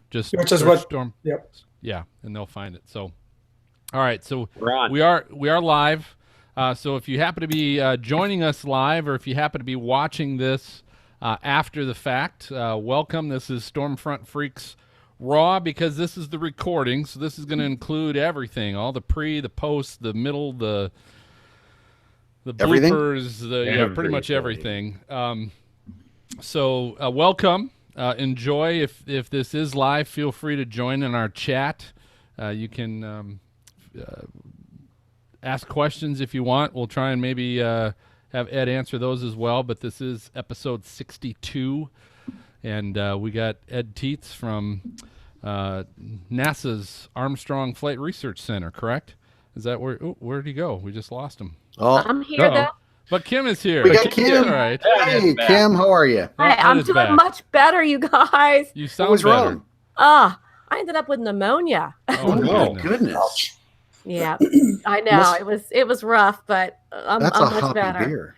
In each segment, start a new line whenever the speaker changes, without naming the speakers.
Just
Which is
search
what.
Storm.
Yep.
Yeah, and they'll find it. So, all right. So
We're on.
we are live. So if you happen to be joining us live, or if you happen to be watching this after the fact, welcome. This is Stormfront Freaks Raw, because this is the recording. So this is going to include everything: all the pre, the post, the middle, the
Everything?
bloopers, pretty much everything. So welcome. Enjoy. If this is live, feel free to join in our chat. You can ask questions if you want. We'll try and maybe have Ed answer those as well. But this is episode 62, and we got Ed Teets from NASA's Armstrong Flight Research Center. Correct? Is that where? Oh, where did he go? We just lost him.
Oh,
I'm here, though.
But Kim is here.
we got Kim.
All right.
Hey, Kim, how are you?
Hi,
Ed
I'm
is
doing
back.
much better, you guys.
You
What
sound
was
better.
wrong?
I ended up with pneumonia.
Oh,
my
goodness.
goodness.
Yeah, I know. It was rough, but I'm
That's a
much
hoppy
better.
beer.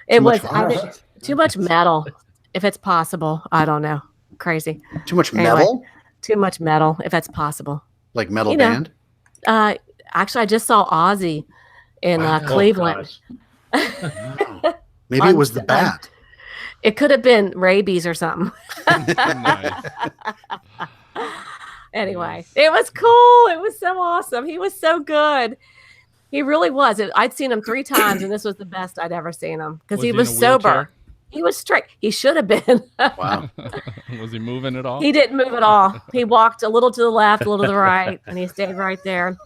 It
Too much
was
virus.
too much metal, if it's possible. I don't know. Crazy.
Too much
Anyway.
metal?
Too much metal, if that's possible.
Like metal
You know.
band?
Actually, I just saw Ozzy in Cleveland.
Maybe it was the bat.
It could have been rabies or something.
Nice.
Anyway, it was cool. It was so awesome. He was so good. He really was. I'd seen him 3 times, and this was the best I'd ever seen him because he
in
was
a
sober.
wheelchair?
He was straight. He should have been.
Wow.
Was he moving at all?
He didn't move at all. He walked a little to the left, a little to the right, and he stayed right there,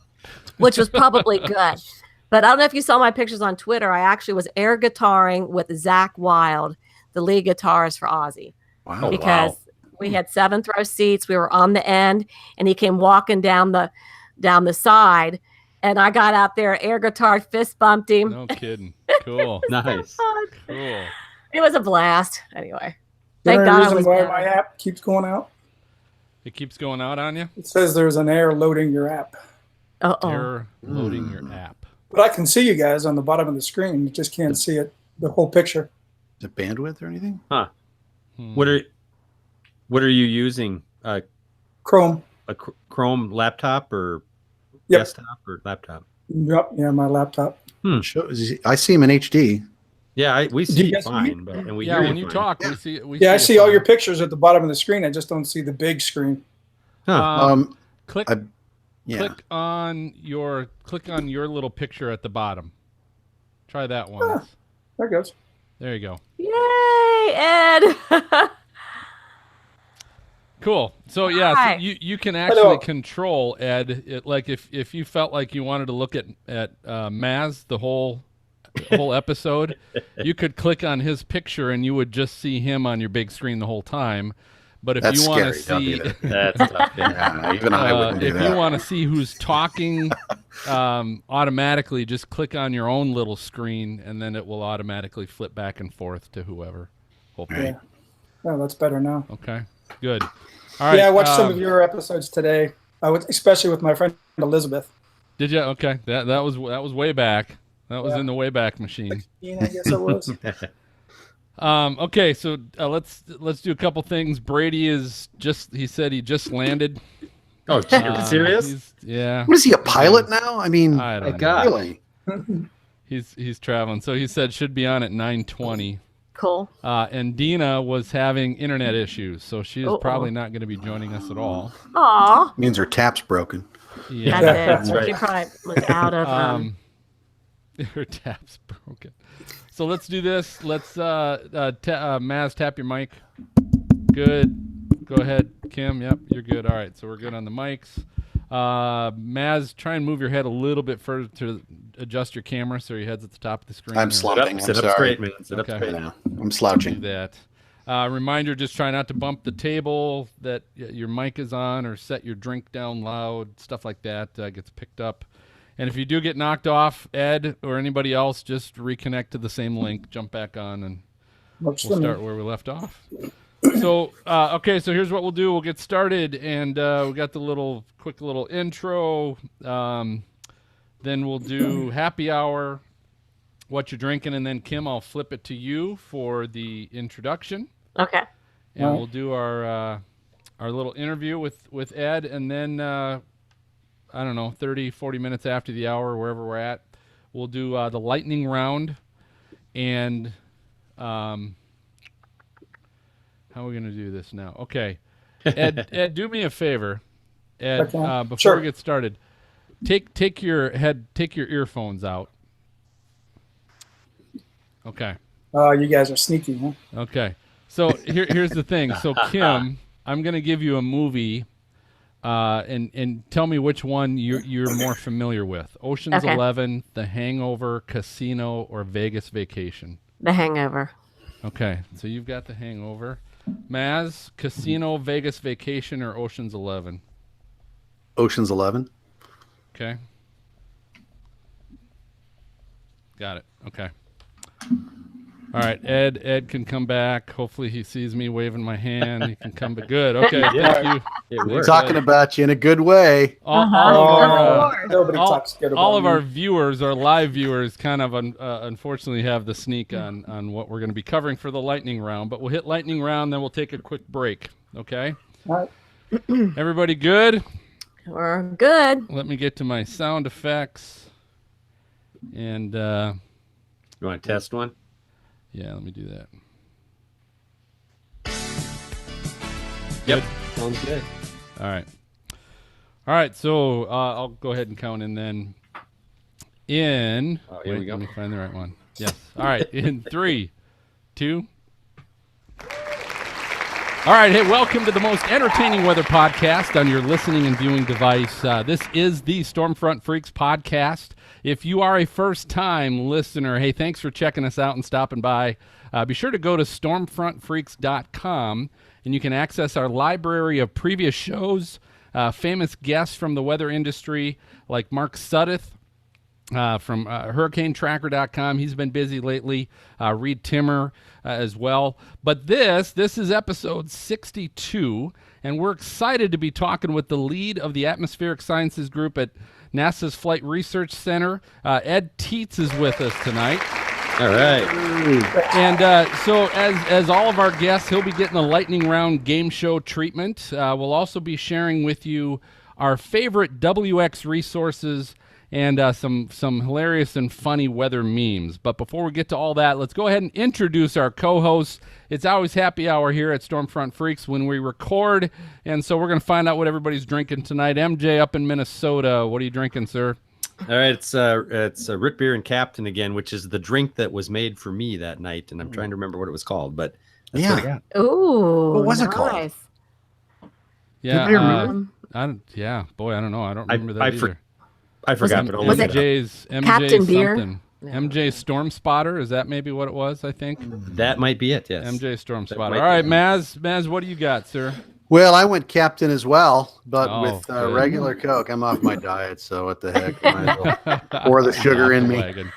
which was probably good. But I don't know if you saw my pictures on Twitter. I actually was air guitaring with Zach Wilde, the lead guitarist for Ozzy,
Wow.
because we had 7th row seats. We were on the end, and he came walking down the side, and I got out there, air guitar, fist bumped him.
No kidding. Cool.
Nice.
Cool.
It was a blast. Anyway,
The
thank
only
God I
reason
was
why
there.
my app keeps going out.
It keeps going out on you?
It says there's an error loading your app,
Error loading your app.
but I can see you guys on the bottom of the screen. You just can't see it, the whole picture.
Is it bandwidth or anything?
What are you using?
Chrome.
A Chrome laptop or
Yep.
desktop or laptop?
Yep. Yeah, my laptop.
I see him in HD.
Yeah, we
Do
see
you
you
guys
fine, and we
Yeah,
hear
when you
fine.
talk,
Yeah.
we see.
Yeah, I
it
see all
fine.
your pictures at the bottom of the screen. I just don't see the big screen.
Click.
Yeah.
Click on your little picture at the bottom. Try that one.
There it goes.
There you go.
Yay, Ed!
Cool. So yeah,
Hi.
so you can actually
Hello.
control Ed. Like if you felt like you wanted to look at Maz the whole episode, you could click on his picture and you would just see him on your big screen the whole time. But if
That's
you want to
scary. Don't
see,
do that.
That's tough. Yeah.
Yeah, even I wouldn't do
if
that.
you want to see who's talking, automatically just click on your own little screen, and then it will automatically flip back and forth to whoever. Hopefully.
Yeah. Oh, that's better now.
Okay. Good. All right.
Yeah, I watched some of your episodes today. Especially with my friend Elizabeth.
Did you? Okay. That was way back. That was in the way back machine.
I guess it was.
Okay, so let's do a couple things. Brady he said he just landed.
Oh, serious?
Yeah.
What is he, a pilot now? I mean,
I don't know.
God.
really?
He's traveling. So he said should be on at 9:20.
Cool.
And Dina was having internet issues, so she is
Uh-oh.
probably not going to be joining us at all.
Aw,
Means her tap's broken.
Yeah.
that's it.
right.
She probably was out of.
Her tap's broken. So let's do this. Let's Maz, tap your mic. Good. Go ahead, Kim. Yep, you're good. All right, so we're good on the mics. Maz, try and move your head a little bit further to adjust your camera so your head's at the top of the screen.
I'm
or-
slumping. I'm
Sit up
sorry.
straight, man. Sit up
Okay.
straight.
Yeah, I'm
Do
slouching.
that. Reminder, just try not to bump the table that your mic is on, or set your drink down loud. Stuff like that gets picked up. And if you do get knocked off, Ed or anybody else, just reconnect to the same link, jump back on, and
Works
we'll
for me.
start where we left off. So, okay, so here's what we'll do. We'll get started, and we got the quick little intro. Then we'll do happy hour, what you're drinking, and then Kim, I'll flip it to you for the introduction.
Okay.
And
Right.
we'll do our our little interview with Ed, and then I don't know, 30, 40 minutes after the hour, wherever we're at, we'll do the lightning round. And how are we going to do this now? Okay, Ed, do me a favor, Ed.
Okay.
Before
Sure.
we get started, take your earphones out. Okay.
You guys are sneaky, huh?
Okay. So here's the thing. So Kim, I'm going to give you a movie, and tell me which one you're more familiar with: Ocean's
Okay.
11, The Hangover, Casino, or Vegas Vacation.
The Hangover.
Okay. So you've got The Hangover. Maz, Casino, Vegas Vacation, or Ocean's 11?
Ocean's 11.
Okay. Got it. Okay. All right, Ed can come back. Hopefully he sees me waving my hand. He can come back. Good. Okay, thank you.
It
We're
worked.
talking about you in a good way.
All
Nobody
all-
talks good about
all of
me.
our viewers, our live viewers, kind of unfortunately have the sneak on what we're going to be covering for the lightning round. But we'll hit lightning round, then we'll take a quick break. Okay?
All right.
Everybody good?
We're good.
Let me get to my sound effects. And
You want to test one?
yeah, let me do that.
Yep. Sounds good.
All right. All right, so I'll go ahead and count in then. In.
Oh, here we go.
Let me find the right one. Yes. All right, in 3, 2. All right, hey, welcome to the most entertaining weather podcast on your listening and viewing device. This is the Stormfront Freaks podcast. If you are a first-time listener, hey, thanks for checking us out and stopping by. Be sure to go to stormfrontfreaks.com, and you can access our library of previous shows, famous guests from the weather industry like Mark Suddeth from hurricanetracker.com. He's been busy lately. Reed Timmer as well. But this is episode 62, and we're excited to be talking with the lead of the Atmospheric Sciences Group at NASA's Flight Research Center. Ed Teets is with us tonight.
All right.
And so as all of our guests, he'll be getting a lightning round game show treatment. We'll also be sharing with you our favorite WX resources and some hilarious and funny weather memes. But before we get to all that, let's go ahead and introduce our co-hosts. It's always happy hour here at Stormfront Freaks when we record, and so we're going to find out what everybody's drinking tonight. MJ up in Minnesota, what are you drinking, sir?
All right. It's root beer and Captain again, which is the drink that was made for me that night, and I'm trying to remember what it was called, but that's what I got.
Ooh.
What was it called?
nice.
Yeah,
Anybody remember?
I don't know. I don't remember that either.
I forgot.
it-
but I'll
was
look
it
it
MJ's
Captain Beer?
something.
No.
MJ Storm Spotter, is that maybe what it was, I think?
up. That might be it, yes.
MJ Storm
That
Spotter.
might
All right,
be.
Maz, what do you got, sir?
Well, I went Captain as well, but
Oh,
with
good.
regular Coke. I'm off my diet, so what the heck? Might as well pour the sugar in me.
Wagon.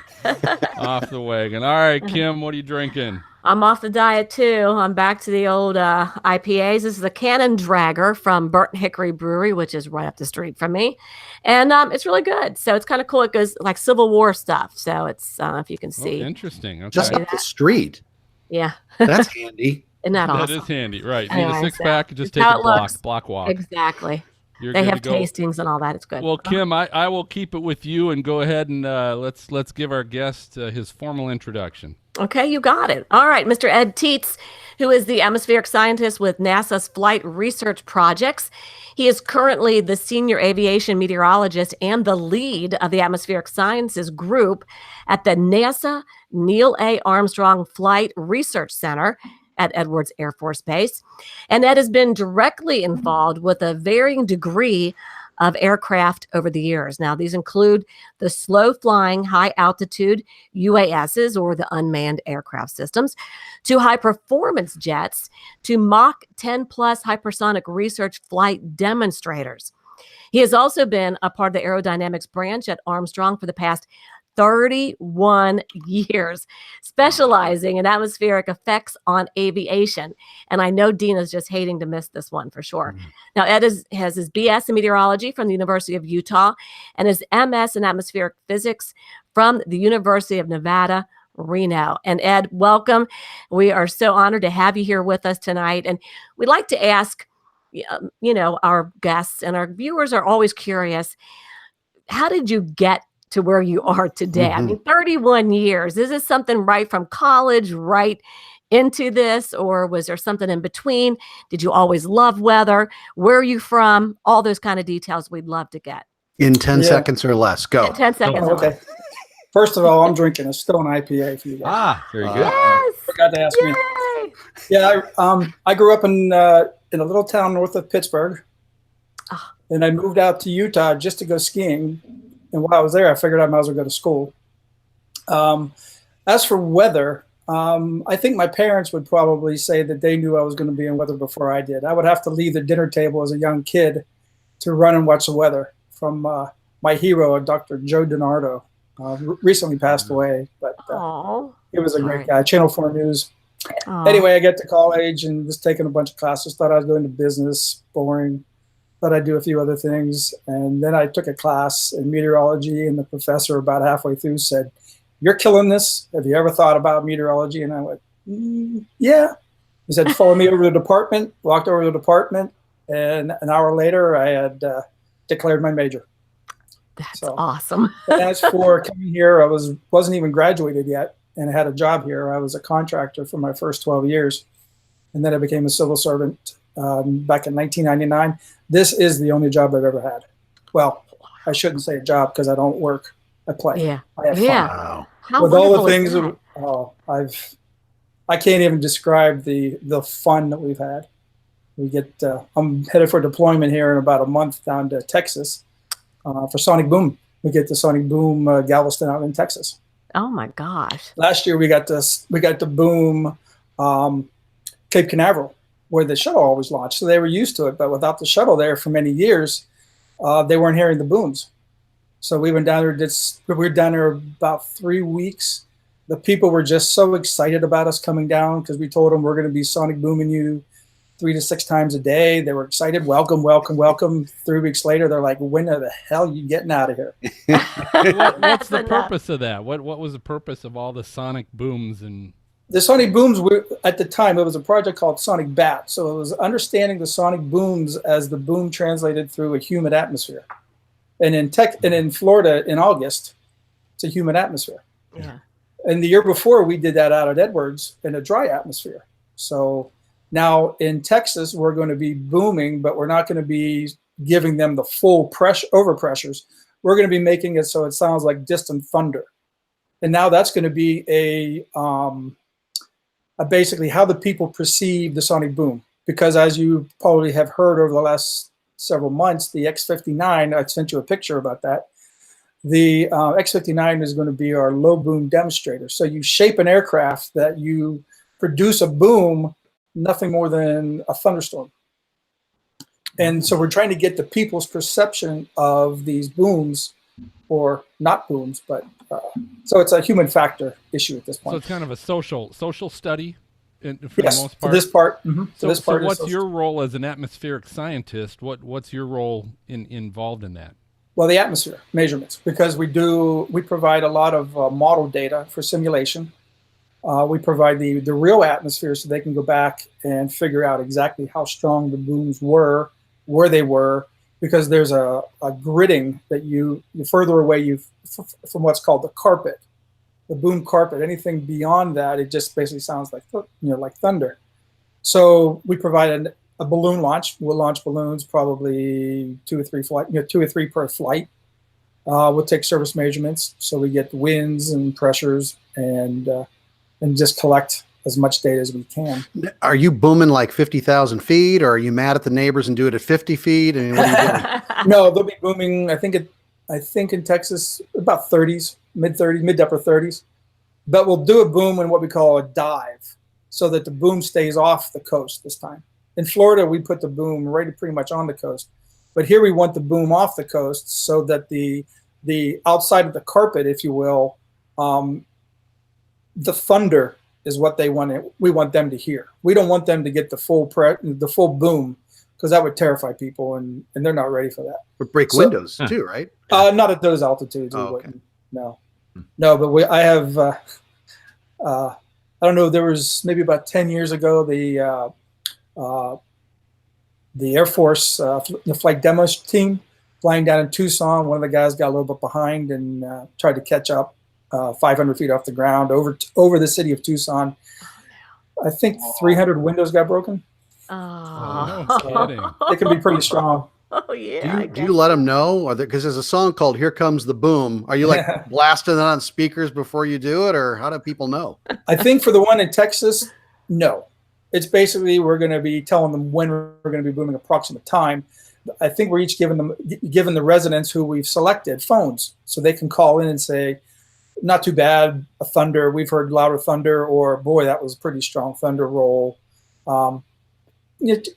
Off the wagon. All right, Kim, what are you drinking?
I'm off the diet too. I'm back to the old IPAs. This is the Cannon Dragger from Burnt Hickory Brewery, which is right up the street from me. And it's really good. So it's kind of cool. It goes like Civil War stuff. So it's, if you can
Oh,
see.
interesting. Okay.
Just up the street.
Yeah.
That's handy.
Isn't that
That
awesome?
is handy. Right. Need a
Anyway,
six-pack,
so
just
it's
take
how
a
it looks.
block walk.
Exactly.
You're
They
good
have
to go.
tastings and all that. It's good.
Well, Kim, I will keep it with you and go ahead and let's give our guest his formal introduction.
Okay, you got it. All right, Mr. Ed Teets, who is the atmospheric scientist with NASA's Flight Research Projects. He is currently the senior aviation meteorologist and the lead of the Atmospheric Sciences Group at the NASA Neil A. Armstrong Flight Research Center at Edwards Air Force Base. And Ed has been directly involved with a varying degree of aircraft over the years. Now, these include the slow-flying, high-altitude UASs, or the unmanned aircraft systems, to high-performance jets, to Mach 10-plus hypersonic research flight demonstrators. He has also been a part of the aerodynamics branch at Armstrong for the past 31 years, specializing in atmospheric effects on aviation. And I know Dina's just hating to miss this one for sure. Now, Ed has his BS in meteorology from the University of Utah and his MS in atmospheric physics from the University of Nevada, Reno. And Ed, welcome. We are so honored to have you here with us tonight. And we'd like to ask, our guests and our viewers are always curious. How did you get to where you are today? I mean, 31 years. Is this something right from college, right into this, or was there something in between? Did you always love weather? Where are you from? All those kind of details we'd love to get.
In 10 seconds or less. Go.
In 10 seconds.
Oh, okay. First of all, I'm drinking a Stone IPA for you guys.
Very good.
Yes.
Forgot to ask me.
Yay.
Yeah, I grew up in a little town north of Pittsburgh, and I moved out to Utah just to go skiing. And while I was there, I figured I might as well go to school. As for weather, I think my parents would probably say that they knew I was going to be in weather before I did. I would have to leave the dinner table as a young kid to run and watch the weather from my hero, Dr. Joe DiNardo. Recently passed away, but he was a great guy. Channel 4 News. Anyway, I get to college and was taking a bunch of classes. Thought I was going to business, boring. Thought I'd do a few other things. And then I took a class in meteorology, and the professor about halfway through said, "You're killing this. Have you ever thought about meteorology?" And I went, yeah. He said, "Follow me over to the department." Walked over to the department, and an hour later, I had declared my major.
That's awesome.
As for coming here, I wasn't even graduated yet, and I had a job here. I was a contractor for my first 12 years, and then I became a civil servant back in 1999. This is the only job I've ever had. Well, I shouldn't say a job because I don't work. I play.
Yeah.
I have fun.
Wow.
How
With all the
wonderful
things,
is that?
I can't even describe the fun that we've had. We get. I'm headed for deployment here in about a month down to Texas. For Sonic Boom. We get the Sonic Boom Galveston out in Texas.
Oh my gosh.
Last year we got to boom Cape Canaveral, where the shuttle always launched. So they were used to it, but without the shuttle there for many years, they weren't hearing the booms. So we went down there, we were down there about 3 weeks. The people were just so excited about us coming down because we told them we're going to be Sonic Booming you 3 to 6 times a day. They were excited. Welcome, welcome, welcome. 3 weeks later, they're like, "When the hell are you getting out of here?"
What's the purpose of that? What was the purpose of all the sonic booms? And
the sonic booms at the time, it was a project called Sonic Bat. So it was understanding the sonic booms as the boom translated through a humid atmosphere. And in Florida in August, it's a humid atmosphere.
Yeah.
And the year before, we did that out at Edwards in a dry atmosphere. So now in Texas, we're going to be booming, but we're not going to be giving them the full overpressures. We're going to be making it so it sounds like distant thunder. And now that's going to be a basically how the people perceive the sonic boom. Because as you probably have heard over the last several months, the X-59, I sent you a picture about that. The X-59 is going to be our low boom demonstrator. So you shape an aircraft that you produce a boom, nothing more than a thunderstorm. And so we're trying to get the people's perception of these booms, or not booms, but so it's a human factor issue at this point.
so it's kind of a social study for the
Yes,
most
for
part.
this part.
So,
this part
so
is
what's
social.
your role as an atmospheric scientist? What's your role involved in that?
Well, the atmosphere measurements, because we provide a lot of model data for simulation. We provide the real atmosphere so they can go back and figure out exactly how strong the booms were, where they were, because there's a gridding that the further away from what's called the carpet, the boom carpet. Anything beyond that, it just basically sounds like like thunder. So we provide a balloon launch. We'll launch balloons, probably 2 or 3 per flight. We'll take surface measurements, so we get the winds and pressures and just collect as much data as we can.
Are you booming like 50,000 feet, or are you mad at the neighbors and do it at 50 feet? I mean, what are you doing?
No, they'll be booming. I think in Texas about 30s, mid to upper 30s. But we'll do a boom in what we call a dive, so that the boom stays off the coast this time. In Florida, we put the boom right pretty much on the coast, but here we want the boom off the coast so that the outside of the carpet, if you will, the thunder is what we want them to hear. We don't want them to get the full boom, because that would terrify people, and they're not ready for that.
Would break windows too, right?
Not at those altitudes.
Oh, okay.
No, but I have. I don't know. There was maybe about 10 years ago, the Air Force the flight demo team flying down in Tucson. One of the guys got a little bit behind and tried to catch up 500 feet off the ground over the city of Tucson. I think 300 windows got broken.
Oh,
no kidding.
It can be pretty strong.
Oh yeah.
Do you let them know? Because there's a song called "Here Comes the Boom." Are you like blasting it on speakers before you do it, or how do people know?
I think for the one in Texas, no. It's basically we're going to be telling them when we're going to be booming, approximate time. I think we're each giving the residents who we've selected phones so they can call in and say, not too bad, a thunder. We've heard louder thunder, or boy, that was a pretty strong thunder roll.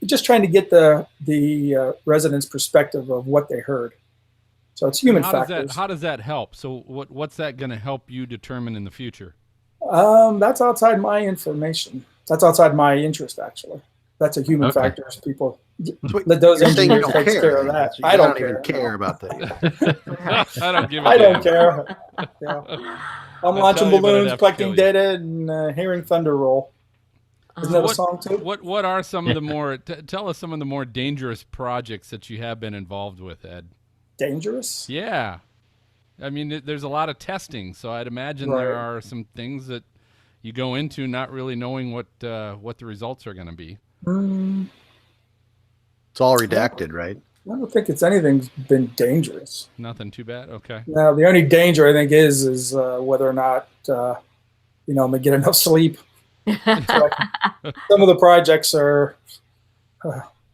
Just trying to get the residents' perspective of what they heard. So it's human factors.
How does that help? So what's that going to help you determine in the future?
That's outside my information. That's outside my interest, actually. That's a human factor. People let those engineers take care of that. I don't
even care about that.
I don't give a
I
damn.
don't care. Yeah. I'm launching balloons, collecting data, and hearing thunder roll. Isn't that a song too?
What are some of the more? Tell us some of the more dangerous projects that you have been involved with, Ed.
Dangerous?
Yeah, I mean, there's a lot of testing, so I'd imagine there are some things that you go into not really knowing what the results are going to be.
It's all redacted, right?
I don't think anything's been dangerous.
Nothing too bad. Okay.
No, the only danger I think is whether or not I'm gonna get enough sleep. Some of the projects are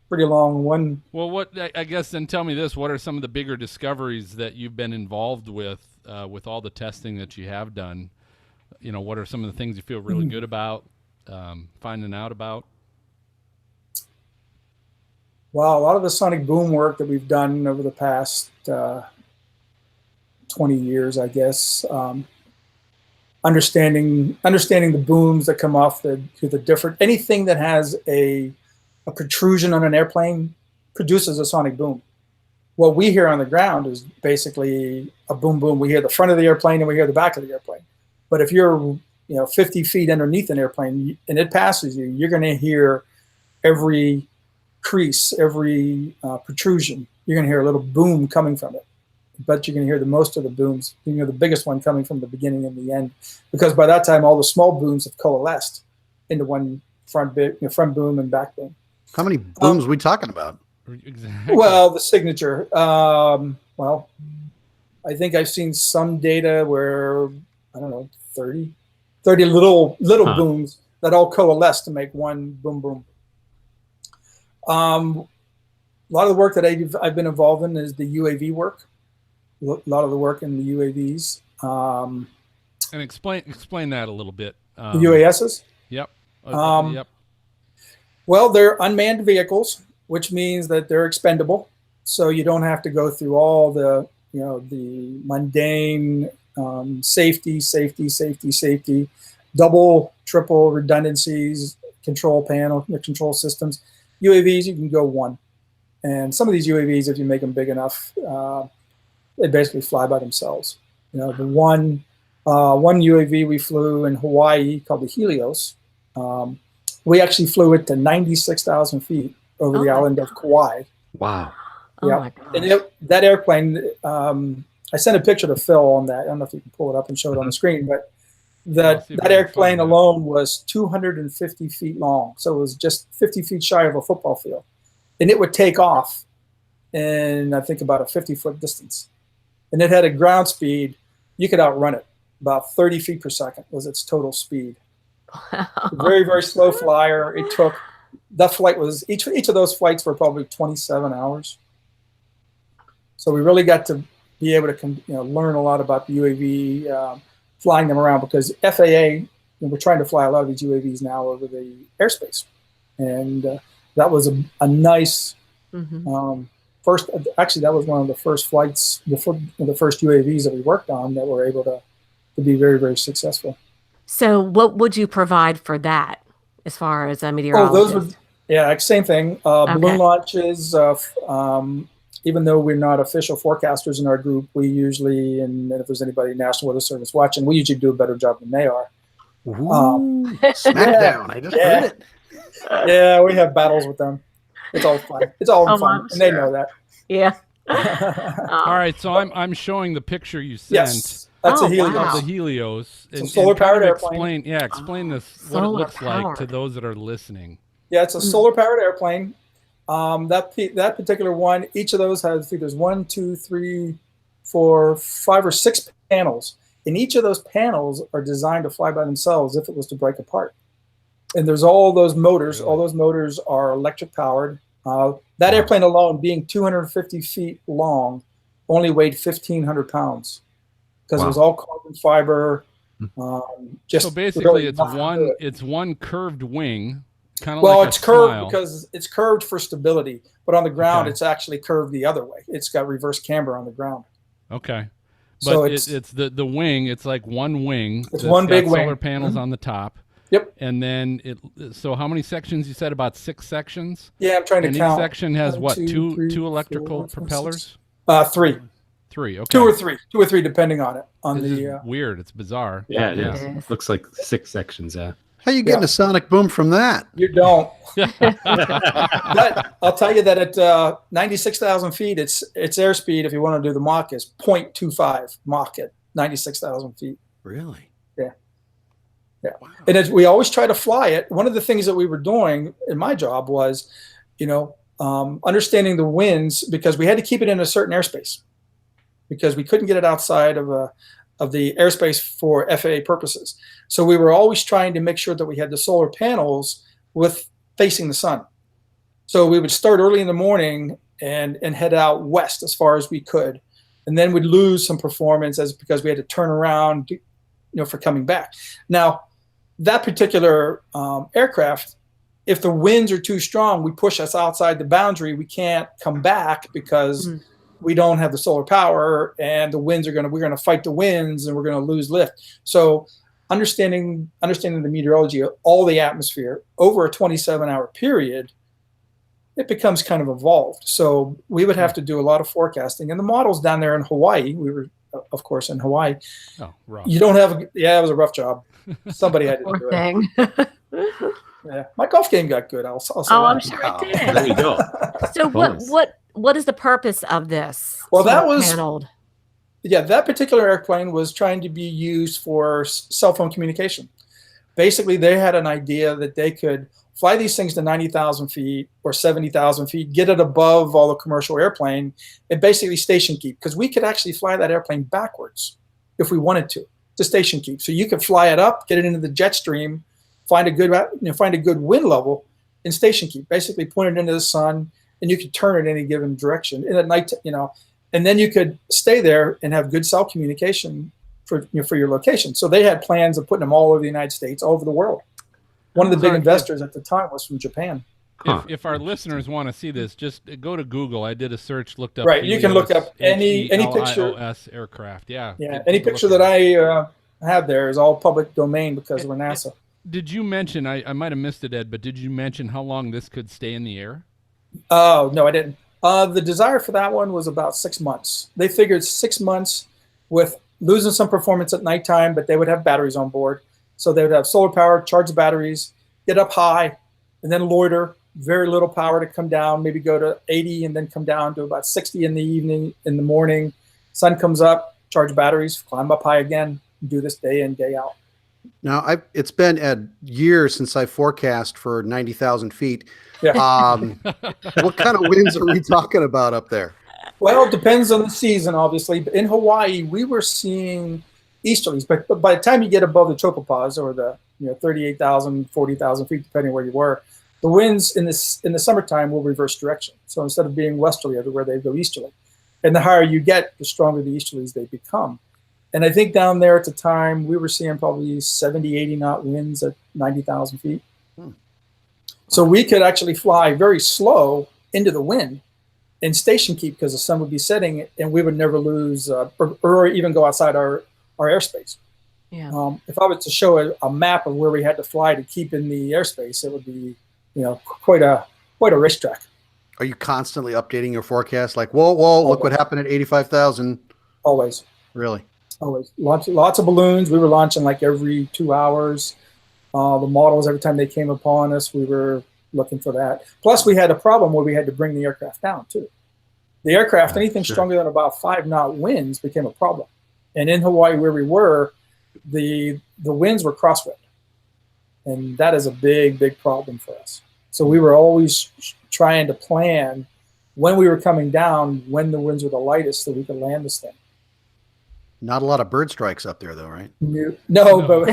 pretty long.
Well, I guess then tell me this: what are some of the bigger discoveries that you've been involved with all the testing that you have done? What are some of the things you feel really good about finding out about?
Well, a lot of the sonic boom work that we've done over the past 20 years, I guess, understanding the booms that come off the different, anything that has a protrusion on an airplane produces a sonic boom. What we hear on the ground is basically a boom boom. We hear the front of the airplane and we hear the back of the airplane. But if you're 50 feet underneath an airplane and it passes you, you're going to hear every crease, every protrusion. You're going to hear a little boom coming from it. But you're going to hear the most of the booms. You know, the biggest one coming from the beginning and the end, because by that time all the small booms have coalesced into one front boom and back boom.
How many booms are we talking about?
Exactly.
Well, the signature. Well, I think I've seen some data where, I don't know, 30 little booms that all coalesce to make one boom boom. A lot of the work that I've been involved in is the UAV work. A lot of the work in the UAVs.
And explain that a little bit.
The UASs?
Yep.
Yep. Well, they're unmanned vehicles, which means that they're expendable. So you don't have to go through all the mundane safety, double, triple redundancies, control panel, control systems. UAVs, you can go one. And some of these UAVs, if you make them big enough, they basically fly by themselves. The one UAV we flew in Hawaii called the Helios, we actually flew it to 96,000 feet over the island of Kauai.
Wow.
Yeah. And that airplane, I sent a picture to Phil on that. I don't know if you can pull it up and show it on the screen, but that airplane alone was 250 feet long. So it was just 50 feet shy of a football field. And it would take off in, I think, about a 50-foot distance. And it had a ground speed. You could outrun it. About 30 feet per second was its total speed. Wow. Very, very slow flyer. It took, that flight was, each of those flights were probably 27 hours. So we really got to be able to learn a lot about the UAV, flying them around, because FAA, we're trying to fly a lot of these UAVs now over the airspace. And that was a nice first, actually that was one of the first flights, the first UAVs that we worked on that were able to be very, very successful.
So what would you provide for that as far as a meteorologist?
Oh, those were, same thing. Balloon launches, even though we're not official forecasters in our group, we usually, and if there's anybody National Weather Service watching, we usually do a better job than they are.
Smackdown. I just heard it.
Yeah, we have battles with them. It's all fun. It's all
Oh,
fun,
I'm
and they
sure.
know that.
Yeah.
All right, so I'm showing the picture you sent.
Yes, that's
Oh,
a Helios.
wow.
The Helios.
It's a solar-powered
explain, explain this, what it looks like to
Solar-powered.
those that are listening.
Yeah, it's a solar-powered airplane. That particular one, each of those has, I think there's 1, 2, 3, 4, 5 or 6 panels. And each of those panels are designed to fly by themselves if it was to break apart. And there's all those motors.
Really?
All those motors are electric powered. That airplane alone, being 250 feet long, only weighed 1,500 pounds because it was all carbon fiber.
So basically,
really
it's
nothing to it.
it's one curved wing, kind of
Well,
like
it's
a
curved
smile.
because it's curved for stability, but on the ground,
Okay.
it's actually curved the other way. It's got reverse camber on the ground.
Okay.
So
But it's the wing. It's like one wing.
It's
that's
one big
got
wing.
solar panels on the top.
Yep.
And then so how many sections? You said about 6 sections.
Yeah, I'm trying to
And
count.
each section has
1,
what?
2, 3,
two electrical
4, 5, 6.
propellers?
3.
3. Okay.
2 or 3, depending on it.
This is weird. It's bizarre.
Yeah, it
Yeah.
is. Looks like 6 sections. Yeah.
How you getting a sonic boom from that?
You don't. But I'll tell you that at 96,000 feet, its airspeed, if you want to do the Mach, is 0.25 Mach at 96,000 feet.
Really?
Yeah. And as we always try to fly it, one of the things that we were doing in my job was, understanding the winds, because we had to keep it in a certain airspace because we couldn't get it outside of the airspace for FAA purposes. So we were always trying to make sure that we had the solar panels with facing the sun. So we would start early in the morning and head out west as far as we could. And then we'd lose some performance because we had to turn around, for coming back. Now, that particular aircraft, if the winds are too strong, we push us outside the boundary. We can't come back because we don't have the solar power, and the winds we're going to fight the winds, and we're going to lose lift. So understanding the meteorology of all the atmosphere over a 27-hour period, it becomes kind of evolved. So we would have to do a lot of forecasting. And the models down there in Hawaii, we were, of course, in Hawaii.
Oh, rough.
You don't have, it was a rough job. Somebody had to
Poor
do
thing.
it. Yeah, my golf game got good. I'll say
Oh, I'm
that.
sure it
There
did.
you go.
So
Bonus.
what is the purpose of this?
Well, that
solar
was-
paneled?
Yeah, that particular airplane was trying to be used for cell phone communication. Basically, they had an idea that they could fly these things to 90,000 feet or 70,000 feet, get it above all the commercial airplane, and basically station keep. Because we could actually fly that airplane backwards if we wanted to station keep. So you could fly it up, get it into the jet stream, find a good wind level, and station keep. Basically, point it into the sun, and you could turn it in any given direction. And at night, and then you could stay there and have good cell communication for your location. So they had plans of putting them all over the United States, all over the world. One of the big investors at the time was from Japan.
If our listeners want to see this, just go to Google. I did a search, looked up.
Right, you can look up any
Helios
picture.
aircraft. Yeah.
Yeah, any picture that I have there is all public domain because we're NASA.
Did you mention? I might have missed it, Ed. But did you mention how long this could stay in the air?
Oh, no, I didn't. The desire for that one was about 6 months. They figured 6 months with losing some performance at nighttime, but they would have batteries on board. So they would have solar power, charge the batteries, get up high, and then loiter. Very little power to come down, maybe go to 80 and then come down to about 60 in the evening, in the morning. Sun comes up, charge batteries, climb up high again, do this day in, day out.
Now, it's been a year since I forecast for 90,000 feet.
Yeah.
What kind of winds are we talking about up there?
Well, it depends on the season, obviously. But in Hawaii, we were seeing easterlies. But by the time you get above the tropopause, or the 38,000, 40,000 feet, depending where you were, the winds in the summertime will reverse direction. So instead of being westerly everywhere, they go easterly. And the higher you get, the stronger the easterlies they become. And I think down there at the time, we were seeing probably 70, 80 knot winds at 90,000 feet. So we could actually fly very slow into the wind and station keep because the sun would be setting, and we would never lose or even go outside our airspace.
Yeah.
If I was to show a map of where we had to fly to keep in the airspace, it would be quite a racetrack.
Are you constantly updating your forecast? Like, whoa, look what happened at 85,000.
Always.
Really?
Always. Lots of balloons. We were launching like every 2 hours. The models, every time they came upon us, we were looking for that. Plus, we had a problem where we had to bring the aircraft down too. The aircraft, anything stronger than about 5-knot winds became a problem. And in Hawaii, where we were, the winds were crosswind, and that is a big, big problem for us. So we were always trying to plan when we were coming down, when the winds were the lightest, so we could land this thing.
Not a lot of bird strikes up there, though, right?
No. But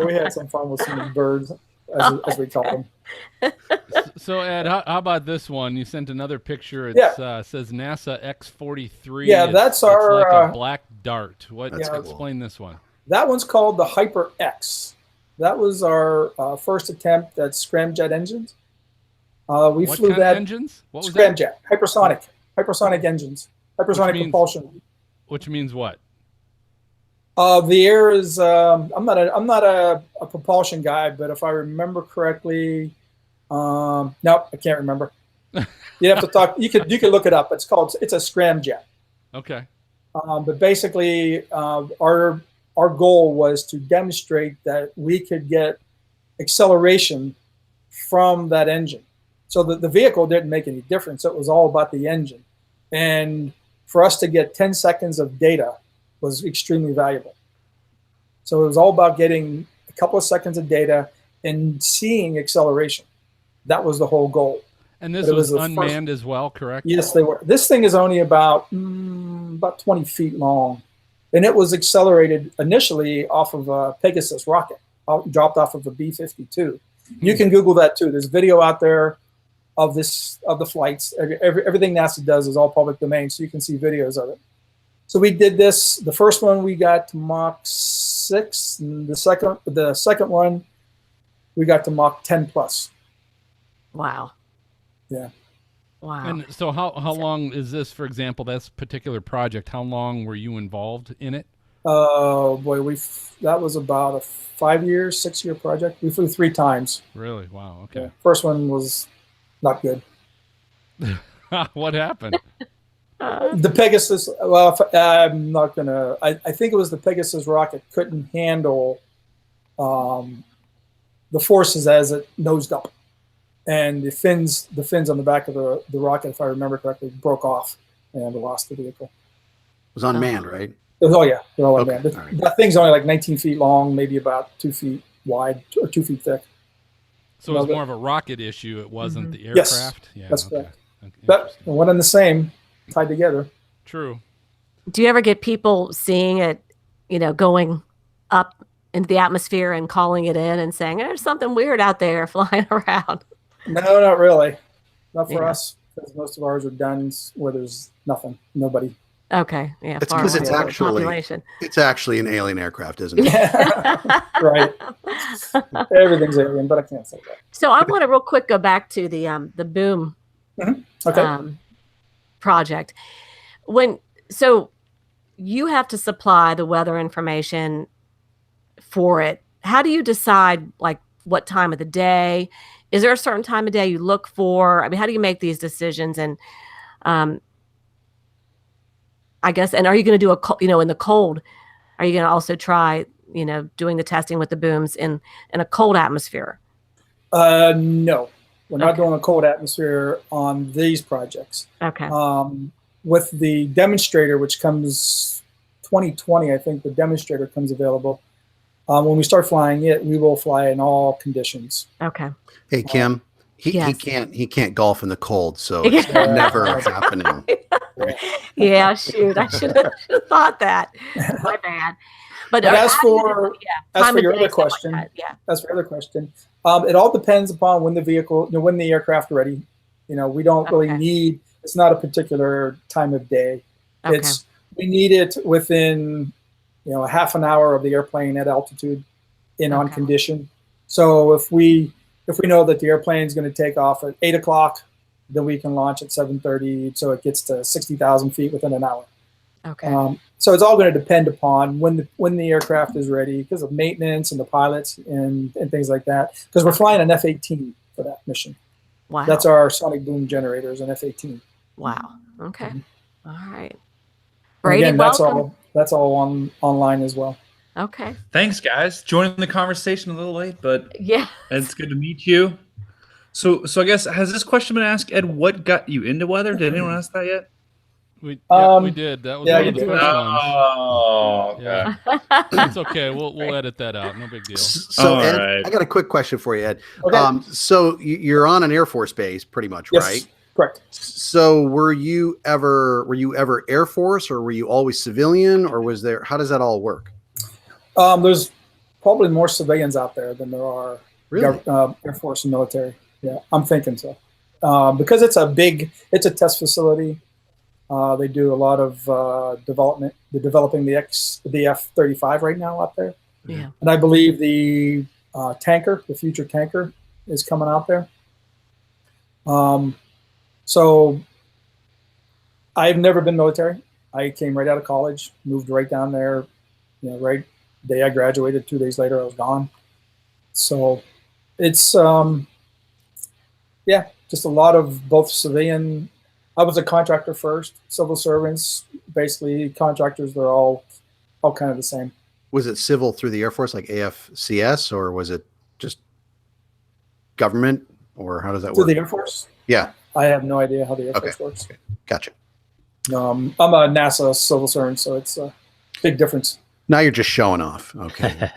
we had some fun with some birds, as we call them.
So, Ed, how about this one? You sent another picture. It says NASA X-43.
Yeah, that's
it's
our
like a black dart.
Cool.
Explain this one.
That one's called the Hyper X. That was our first attempt at scramjet engines. We
What
flew
kind
that
of engines? What was that?
scramjet, hypersonic engines, hypersonic propulsion.
Which means what?
The air is. I'm not a propulsion guy, but if I remember correctly, no, I can't remember. You have to talk. You could look it up. It's a scramjet.
Okay.
But basically, our goal was to demonstrate that we could get acceleration from that engine. So the vehicle didn't make any difference. It was all about the engine. And for us to get 10 seconds of data was extremely valuable. So it was all about getting a couple of seconds of data and seeing acceleration. That was the whole goal.
And this was unmanned as well, correct?
Yes, they were. This thing is only about 20 feet long. And it was accelerated initially off of a Pegasus rocket, dropped off of a B-52. You can Google that too. There's video out there of the flights. Everything NASA does is all public domain, so you can see videos of it. So we did this. The first one we got to Mach 6, and the second one we got to Mach 10 plus.
Wow.
Yeah.
Wow.
And so how long is this, for example, this particular project? How long were you involved in it?
Oh boy, that was about a 6-year project. We flew 3 times.
Really? Wow. Okay.
Yeah. First one was not good.
What happened?
The Pegasus. Well, I'm not gonna. I think it was the Pegasus rocket couldn't handle the forces as it nosed up, and the fins on the back of the rocket, if I remember correctly, broke off, and we lost the vehicle.
It was unmanned, right?
Oh yeah, they're all unmanned.
All right.
That thing's only like 19 feet long, maybe about 2 feet wide or 2 feet thick.
So it was more of a rocket issue. It wasn't the
Yes,
aircraft. Yeah,
that's
okay.
correct.
Okay,
But one and the same, tied together.
True.
Do you ever get people seeing it, going up into the atmosphere and calling it in and saying, there's something weird out there flying around?
No, not really. Not for
Yeah.
us, because most of ours are done where there's nothing, nobody.
Okay. Yeah.
It's
far
because it's
away from the
actually
population.
it's actually an alien aircraft, isn't it?
Right. Everything's alien, but I can't say that.
So I want to real quick go back to the boom
Okay.
project. So you have to supply the weather information for it. How do you decide like what time of the day? Is there a certain time of day you look for? I mean, how do you make these decisions? And I guess, and are you going to do in the cold? Are you going to also try, doing the testing with the booms in a cold atmosphere?
No, we're not
Okay.
doing a cold atmosphere on these projects.
Okay.
With the demonstrator, which comes 2020, I think the demonstrator comes available. When we start flying it, we will fly in all conditions.
Okay.
Hey Kim, he
Yes.
can't golf in the cold, so it's never happening.
Yeah, shoot. I should have thought that. My bad. But
as
how do you
for-
do-
as
time
for
of
your
day,
other
stuff like
question,
that. Yeah.
That's the other question. It all depends upon when the vehicle, when the aircraft are ready. We don't really
Okay.
need. It's not a particular time of day.
Okay.
We need it within, a half an hour of the airplane at altitude, on
Okay.
condition. So if we know that the airplane is going to take off at 8:00, then we can launch at 7:30, so it gets to 60,000 feet within an hour.
Okay.
So it's all going to depend upon when the aircraft is ready, because of maintenance and the pilots and things like that. Because we're flying an F-18 for that mission.
Wow.
That's our sonic boom generators, an F-18.
Wow. Okay. All right.
And
Brady,
again,
welcome.
that's all online as well.
Okay.
Thanks, guys. Joining the conversation a little late, but
Yeah.
it's good to meet you. So I guess, has this question been asked, Ed? What got you into weather? Did anyone ask that yet?
We
Um,
did. That was
yeah,
one
you
of the
did.
first ones.
Oh, okay.
Yeah. It's okay. We'll edit that out. No big deal.
So
All
Ed,
right.
I got a quick question for you, Ed.
Okay.
So you're on an Air Force base, pretty much,
Yes,
right?
correct.
So were you ever Air Force, or were you always civilian, or was there? How does that all work?
There's probably more civilians out there than there are
Really?
Air Force and military. Yeah, I'm thinking so. Because it's a test facility. They do a lot of development. They're developing the F-35 right now out there.
Yeah.
And I believe the future tanker, is coming out there. So I've never been military. I came right out of college, moved right down there. Right day I graduated, 2 days later I was gone. So it's just a lot of both civilian. I was a contractor first, civil servants, basically contractors. They're all kind of the same.
Was it civil through the Air Force, like AFCS, or was it just government, or how does that
To
work?
the Air Force,
Yeah,
I have no idea how the Air
Okay.
Force works.
gotcha.
I'm a NASA civil servant, so it's a big difference.
Now you're just showing off. Okay.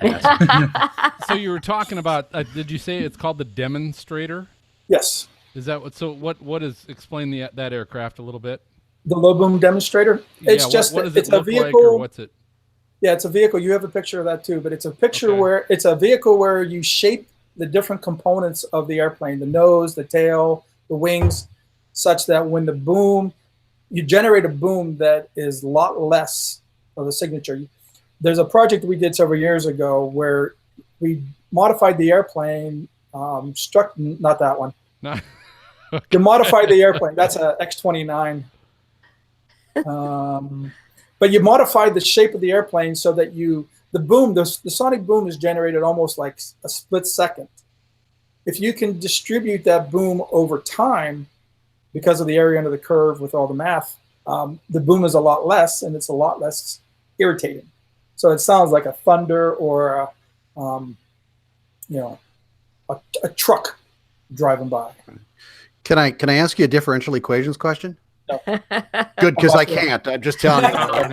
So you were talking about? Did you say it's called the demonstrator?
Yes,
Is that what? So what is? Explain that aircraft a little bit.
the low boom demonstrator. It's
Yeah,
just
what does
it's
it
a
look like, or
vehicle.
what's it?
Yeah, it's a vehicle. You have a picture of that too, but it's a picture
Okay.
where it's a vehicle where you shape the different components of the airplane, the nose, the tail, the wings, such that when the boom, you generate a boom that is a lot less of a signature. There's a project we did several years ago where we modified the airplane, not that one.
No.
You modify the airplane. That's a X-29. But you modified the shape of the airplane so that the sonic boom is generated almost like a split second. If you can distribute that boom over time, because of the area under the curve with all the math, the boom is a lot less, and it's a lot less irritating. So it sounds like a thunder or a truck driving by.
Can I ask you a differential equations question?
No.
Good, because I can't. I'm just telling you.
God,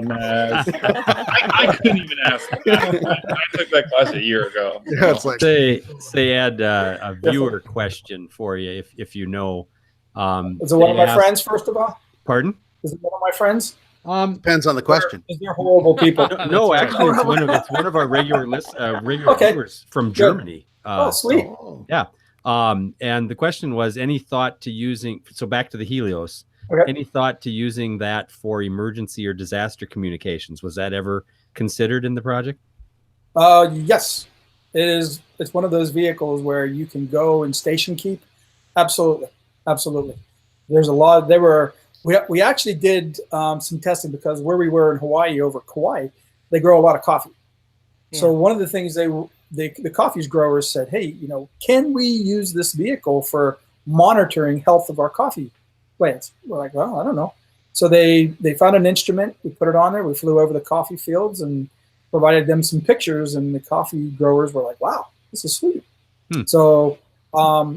man. I couldn't even ask that. I took that class a year ago.
Yeah, it's like,
Say Ed, a viewer question for you, if you know.
Is it one of
they
my
asked-
friends, first of all?
Pardon?
Is it one of my friends?
depends on the question.
Is there horrible people?
No,
right.
actually, it's one of our regular
Okay.
viewers from Germany.
Oh, sweet.
Yeah. And the question was, any thought to using, so back to the Helios,
Okay.
any thought to using that for emergency or disaster communications? Was that ever considered in the project?
Yes, it is. It's one of those vehicles where you can go and station keep. Absolutely, absolutely. There's a lot. We actually did some testing because where we were in Hawaii, over Kauai, they grow a lot of coffee.
Yeah.
So one of the things the coffee growers said, hey, can we use this vehicle for monitoring health of our coffee plants? We're like, well, I don't know. So they found an instrument. We put it on there. We flew over the coffee fields and provided them some pictures, and the coffee growers were like, wow, this is sweet. So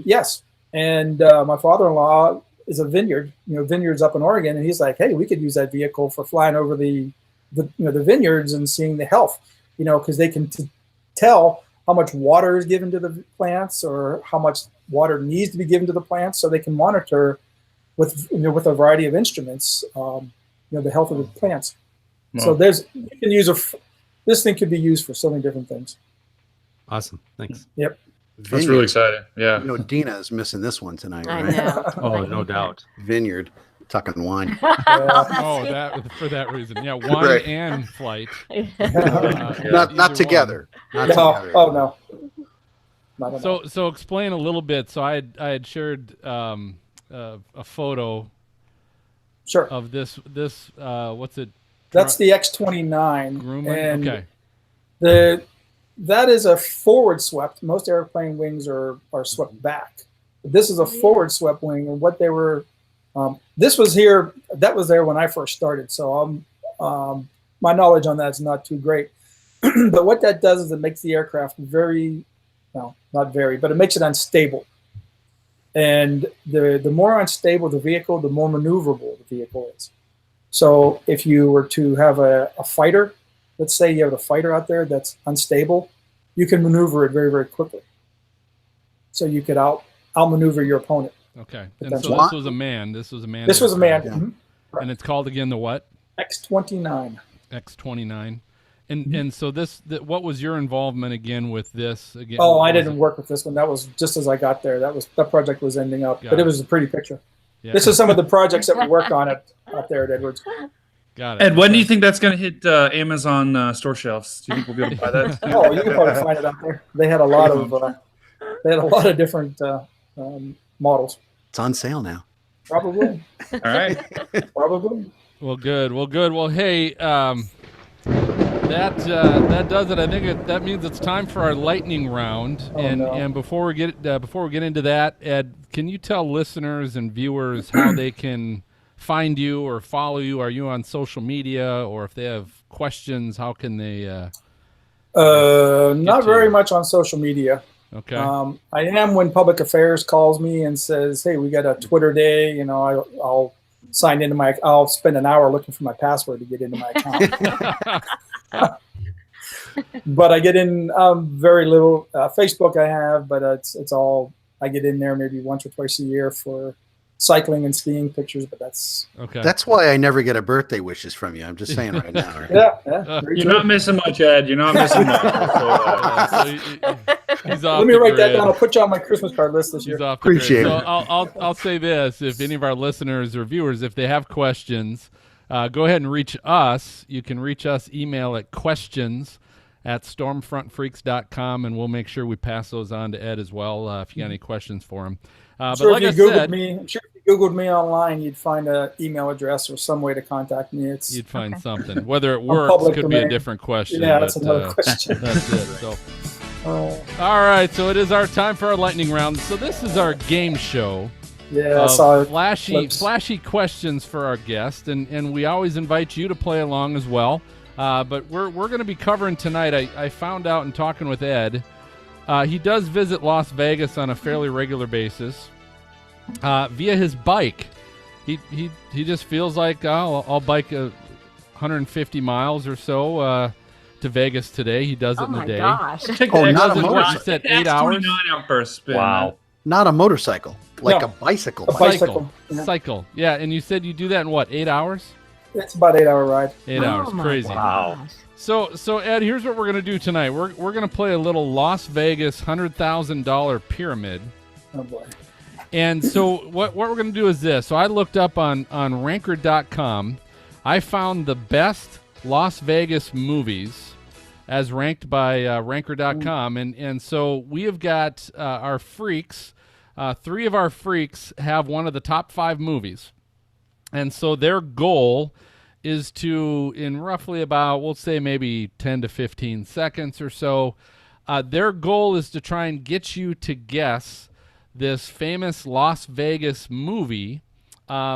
yes. And my father-in-law is a vineyards up in Oregon, and he's like, hey, we could use that vehicle for flying over the vineyards and seeing the health, because they can tell how much water is given to the plants or how much water needs to be given to the plants, so they can monitor with a variety of instruments, the health of the plants.
Wow.
So you can use this thing could be used for so many different things.
Awesome. Thanks.
Yep.
That's really exciting. Yeah.
Dina is missing this one tonight,
I
right?
know.
Oh, no doubt.
Vineyard, tucking wine.
Oh, that for that reason. Yeah, wine
Right.
and flight.
Not
either
together. Not
No,
together.
oh no. Not at all.
So explain a little bit. So I had shared a photo
Sure.
of this what's it?
That's the X-29.
Grumman.
And
Okay.
that is a forward swept. Most airplane wings are swept back. This is a forward swept wing, and what they were, this was here, that was there when I first started. So my knowledge on that is not too great. But what that does is it makes the aircraft not very, but it makes it unstable. And the more unstable the vehicle, the more maneuverable the vehicle is. So if you were to have a fighter, let's say you have a fighter out there that's unstable, you can maneuver it very, very quickly. So you could outmaneuver your opponent.
Okay. And so this was a man. This was a man.
This was a man.
Yeah.
Mm-hmm.
And it's called again the what?
X-29.
X-29. And so what was your involvement again with this? Again,
Oh, I didn't work with this one. That was just as I got there. That project was ending up, but it was a pretty picture.
Yeah.
This is some of the projects that we worked on out there at Edwards.
Got it.
Ed, when do you think that's going to hit Amazon store shelves? Do you think we'll be able to buy that?
Oh, you can probably find it out there. They had a lot of different models.
It's on sale now.
Probably.
All right.
Probably.
Well, good. Well, hey, that does it. I think that means it's time for our lightning round. And before we get into that, Ed, can you tell listeners and viewers how they can find you or follow you? Are you on social media, or if they have questions, how can they?
Not very much on social media.
Okay.
I am when public affairs calls me and says, "Hey, we got a Twitter day." You know, I'll sign into I'll spend an hour looking for my password to get into my account. But I get in very little. Facebook I have, but it's all I get in there maybe once or twice a year for cycling and skiing pictures. But that's
okay.
That's why I never get a birthday wishes from you. I'm just saying right now. Right?
yeah.
You're not missing much, Ed. You're not missing much.
He's off
Let me
the
write that
grid.
down. I'll put you on my Christmas card list this year.
He's off the
Appreciate
grid.
it.
So I'll say this: if any of our listeners or viewers, if they have questions, go ahead and reach us. You can reach us email at questions@stormfrontfreaks.com, and we'll make sure we pass those on to Ed as well if you got any questions for him.
I'm
But
sure
like
if
I
you
said,
I'm sure if you Googled me online, you'd find an email address or some way to contact me.
you'd find something. Whether it
public
works could be a
domain.
different question.
Yeah, that's
but,
another question.
That's it. So.
Oh,
All right, so it is our time for our lightning round. So this is our game show.
yeah, I saw it.
Flashy questions for our guest, and we always invite you to play along as well. But we're going to be covering tonight. I found out in talking with Ed, he does visit Las Vegas on a fairly regular basis via his bike. He just feels like I'll bike 150 miles or so to Vegas today. He does it in a day.
Gosh.
Not a
He
motorcycle.
said 8 hours.
29 out for a spin.
Wow.
Not a motorcycle, like
No.
a bicycle.
A bicycle. Yeah.
Cycle. Yeah, and you said you do that in what, 8 hours?
It's about 8 hour ride.
8 hours.
Oh my
Crazy.
Wow.
gosh.
So Ed, here's what we're gonna do tonight. We're gonna play a little Las Vegas $100,000 pyramid.
Oh boy.
And so what we're gonna do is this. So I looked up on Ranker.com. I found the best Las Vegas movies as ranked by Ranker.com, and so we have got our freaks. 3 of our freaks have one of the top 5 movies, and so their goal is to, in roughly about, we'll say maybe 10 to 15 seconds or so, their goal is to try and get you to guess this famous Las Vegas movie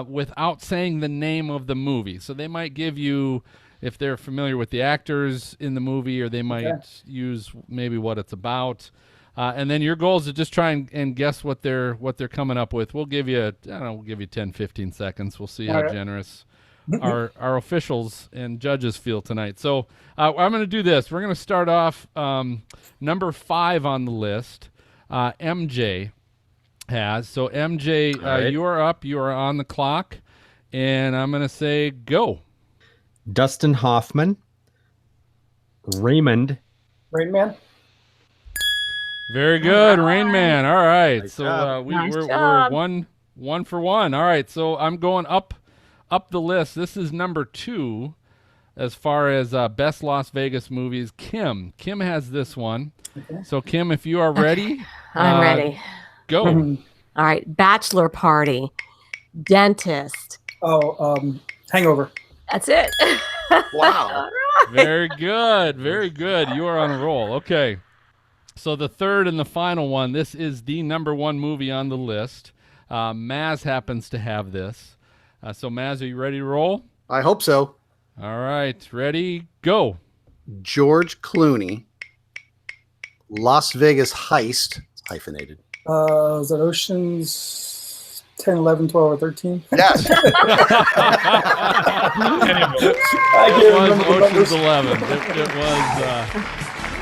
without saying the name of the movie. So they might give you, if they're familiar with the actors in the movie, or they might use maybe what it's about. And then your goal is to just try and guess what they're coming up with. We'll give you, we'll give you 10, 15 seconds. We'll see how generous our officials and judges feel tonight. So I'm going to do this. We're going to start off number 5 on the list. MJ has. So MJ,
right.
you are up. You are on the clock. And I'm going to say go.
Dustin Hoffman, Raymond.
Rain Man?
Very good, Rain Man. All right.
Nice
So
job.
Nice
we're
job.
one for one. All right. So I'm going up the list. This is number 2 as far as best Las Vegas movies. Kim has this one.
Okay.
So Kim, if you are ready,
I'm ready.
go.
All right. Bachelor party. Dentist.
Hangover.
That's it.
Wow.
Very good. Very good. You are on a roll. Okay. So the third and the final one, this is the number 1 movie on the list. Maz happens to have this. So Maz, are you ready to roll?
I hope so.
All right. Ready? Go.
George Clooney, Las Vegas Heist, hyphenated,
Is it Oceans 10, 11, 12, or 13?
Yes.
Anyway,
I
It
can't
was
remember the
Ocean's
numbers.
11.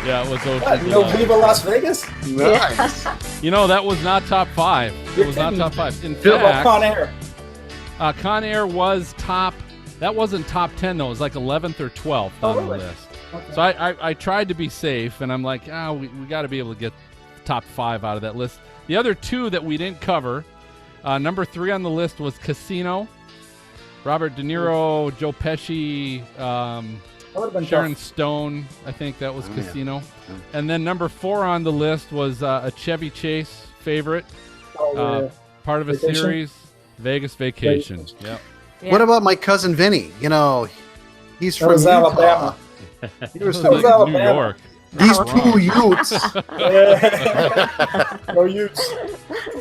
It was Ocean's
No
11.
Viva Las Vegas?
Nice.
You know, that was not top 5. It was not top 5. In
What about
fact,
Con Air?
Con Air was top. That wasn't top 10 though. It was like 11th or 12th on the
really?
list.
Okay.
So I tried to be safe, and I'm like, we got to be able to get top 5 out of that list. The other 2 that we didn't cover, number 3 on the list was Casino. Robert De Niro, Joe Pesci,
That would have been
Sharon
tough.
Stone. I think that was
Oh, yeah.
Casino. And then number 4 on the list was a Chevy Chase favorite,
Oh, yeah.
part of a
Vacation?
series, Vegas Vacation. Yep.
Yeah.
What about my cousin Vinny? You know, he's
That
from
was
Utah.
Alabama.
He was
That was
from
Alabama.
New York.
these
Alabama.
2 Utes.
No use.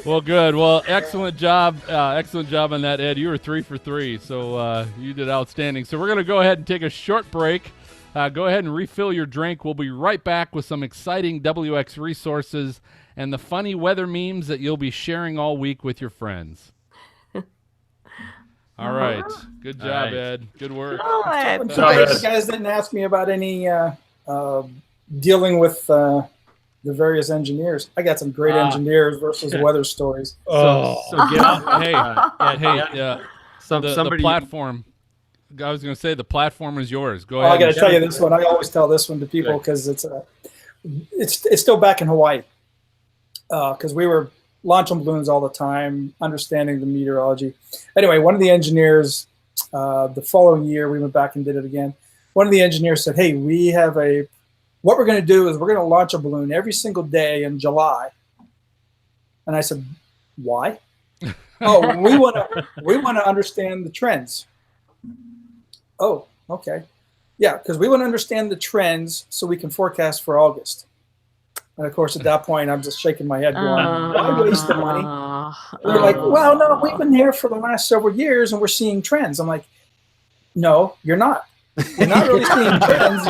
Well, good. Well, excellent job. Excellent job on that, Ed. You were 3 for 3, so you did outstanding. So we're going to go ahead and take a short break. Go ahead and refill your drink. We'll be right back with some exciting WX resources and the funny weather memes that you'll be sharing all week with your friends. All right. Good job,
All right.
Ed. Good work.
I'm
Good.
sorry,
Ed.
you guys didn't ask me about any dealing with the various engineers. I got some great engineers versus weather stories.
oh,
So get
Hey, the
somebody
platform. I was going to say the platform is yours. Go
Oh, I
ahead.
got to
and
tell you this one. I always tell this one to people because it's still back in Hawaii because we were launching balloons all the time, understanding the meteorology. Anyway, one of the engineers, the following year, we went back and did it again. One of the engineers said, "Hey, what we're going to do is we're going to launch a balloon every single day in July." And I said, "Why?" "Oh, we want to understand the trends." "Oh, okay. Yeah, because we want to understand the trends so we can forecast for August." And of course, at that point, I'm just shaking my head going, "Why waste the money?" They're like, "Well, no, we've been here for the last several years and we're seeing trends." I'm like, "No, you're not. You're not really seeing trends.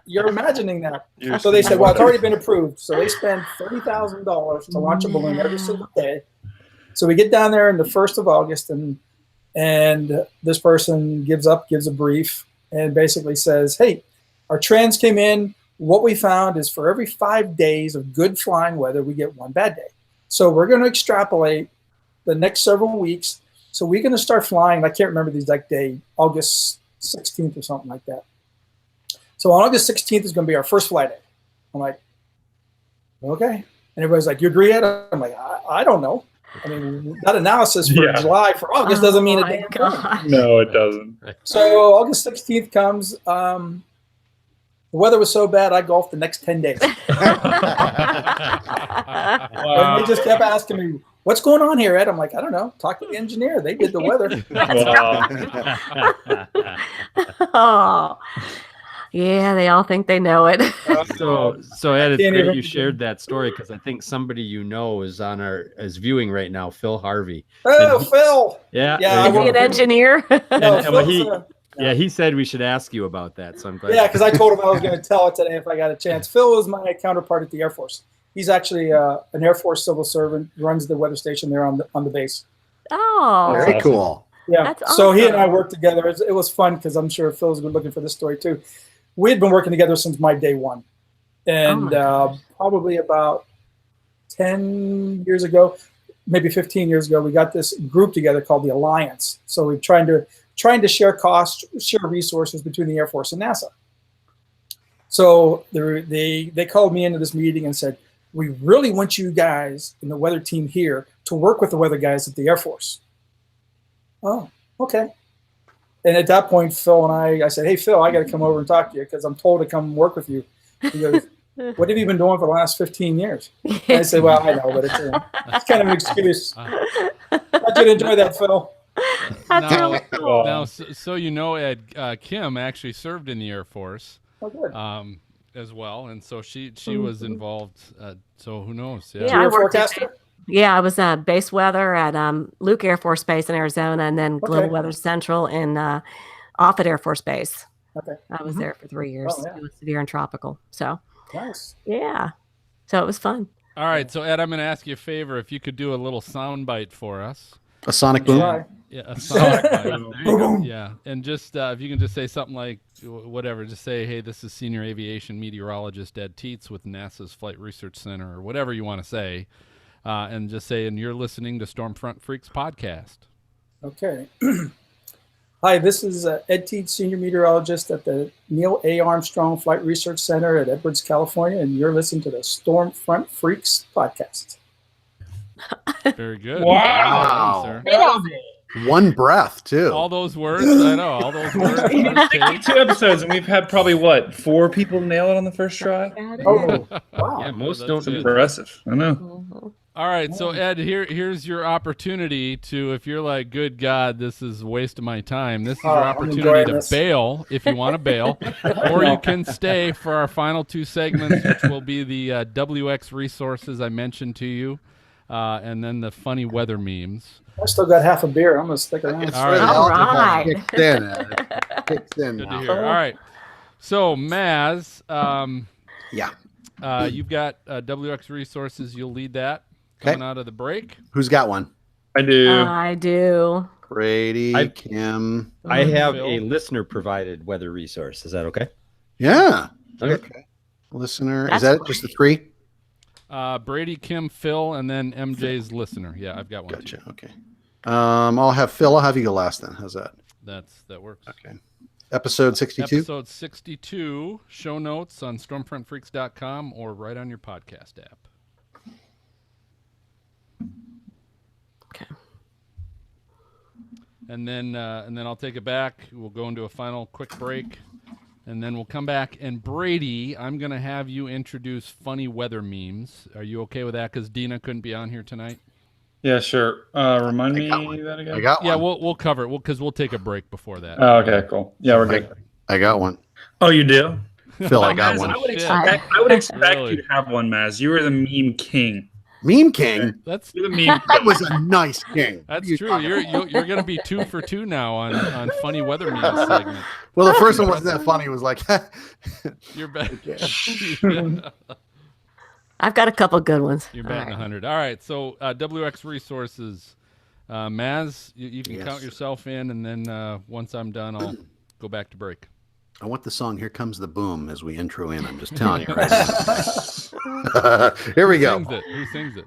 You're imagining that." So they said, "Well, it's already been approved." So they spend $30,000 to launch a balloon every single day. So we get down there on the 1st of August, and this person gives a brief and basically says, "Hey, our trends came in. What we found is for every 5 days of good flying weather, we get one bad day. So we're going to extrapolate the next several weeks. So we're going to start flying." I can't remember the exact day, August 16th or something like that. So on August 16th is going to be our first flight day. I'm like, "Okay." And everybody's like, "You agree, Ed?" I'm like, I don't know. I mean, that analysis for
Yeah.
July for August doesn't mean a damn thing.
God.
no, it doesn't.
So August 16th comes. The weather was so bad, I golfed the next 10 days. And they just kept asking me, "What's going on here, Ed?" I'm like, "I don't know. Talk to the engineer. They did the weather."
Wow.
Oh, yeah, they all think they know it.
So Ed, it's
Can't
great
even-
you shared that story because I think somebody is viewing right now, Phil Harvey.
"Oh,
And he-
Phil."
Yeah,
Yeah,
there
I
you
Is he
go.
an engineer?
No,
And
Phil's,
he said we should ask you about that. So I'm glad.
yeah, because I told him I was going to tell it today if I got a chance. Phil is my counterpart at the Air Force. He's actually an Air Force civil servant, runs the weather station there on the base.
Oh,
Very
awesome.
cool.
Yeah.
That's
So he and I
awesome.
worked together. It was fun because I'm sure Phil's been looking for this story too. We had been working together since my day one. And
my gosh.
probably about 10 years ago, maybe 15 years ago, we got this group together called the Alliance. So we're trying to share costs, share resources between the Air Force and NASA. So they called me into this meeting and said, "We really want you guys in the weather team here to work with the weather guys at the Air Force." "Oh, okay." And at that point, Phil and I said, "Hey, Phil, I got to come over and talk to you because I'm told to come work with you." He goes, "What have you been doing for the last 15 years?" And I said, "Well, I know, but it's kind of an excuse." How'd you enjoy that, Phil?
That's
Now-
really cool.
Now, so you know, Ed, Kim actually served in the Air Force
Oh, good.
as well, and so she was involved. So who knows?
Yeah,
You
I
were a
worked at
forecaster?
Yeah, I was base weather at Luke Air Force Base in Arizona, and then Global
Okay.
Weather Central in Offutt Air Force Base.
Okay.
I was there for 3 years.
Oh, yeah.
It was severe and tropical. So
Nice.
yeah, so it was fun.
All right, so Ed, I'm going to ask you a favor. If you could do a little sound bite for us.
A sonic boom.
Try.
Yeah, a sound bite.
There you
Boom.
Yeah, and just if you can just say something like whatever, just say, hey, this is Senior Aviation Meteorologist Ed Teets with NASA's Flight Research Center, or whatever you want to say, and just say, and you're listening to Stormfront Freaks podcast.
Okay. Hi, this is Ed Teets, Senior Meteorologist at the Neil A. Armstrong Flight Research Center at Edwards, California, and you're listening to the Stormfront Freaks podcast.
Very good.
Wow.
Well done, sir.
One breath too.
All those words, I know, all those words. Okay.
2 episodes, and we've had probably, 4 people nail it on the first try?
Oh, wow.
Yeah, most
That's
don't.
good.
Impressive. I know.
All right, so Ed, here's your opportunity to, if you're like, good God, this is a waste of my time, this is your
I'm
opportunity
enjoying
to
this.
bail if you want to bail, or you can stay for our final 2 segments, which will be the WX resources I mentioned to you, and then the funny weather memes.
I still got half a beer. I'm going to stick around.
It's
All
really
right.
All
alcohol
right.
kicks in. It kicks in
Good to
now.
hear. All right, so Maz,
Yeah.
you've got WX resources. You'll lead that
Okay.
coming out of the break.
Who's got one?
I do.
I do.
Brady, Kim.
I have
Phil.
a listener provided weather resource. Is that okay?
Yeah.
Okay.
Listener.
That's
Is that just the 3?
Brady, Kim, Phil, and then MJ's listener. Yeah, I've got one. Too.
Gotcha. Okay. I'll have Phil. I'll have you go last then. How's that?
That works.
Okay. Episode 62.
Episode 62. Show notes on stormfrontfreaks.com or right on your podcast app.
Okay.
And then I'll take it back. We'll go into a final quick break, and then we'll come back. And Brady, I'm going to have you introduce funny weather memes. Are you okay with that? Because Dina couldn't be on here tonight.
Yeah, sure. Remind me
got one.
that again.
I got one.
Yeah, we'll cover it. Because we'll take a break before that.
Oh, okay, cool. Yeah, we're good.
I got one.
Oh, you do?
Phil, I got
Maz,
one.
I would
Yeah.
expect
Really?
you to have one, Maz. You were the meme king.
Meme King.
That's
You're the meme
That
king.
was a nice king.
That's
What are you
true.
talking
You're
about?
going to be 2 for 2 now on funny weather memes segment.
Well, the first one wasn't that funny. It was like,
You're back.
I've got a couple good ones.
You're
All
batting
right.
100. All right, so WX resources. Maz, you can
Yes.
count yourself in, and then once I'm done, I'll go back to break.
I want the song "Here Comes the Boom" as we intro in. I'm just telling you right now. Here we
Who
go.
sings it? Who sings it?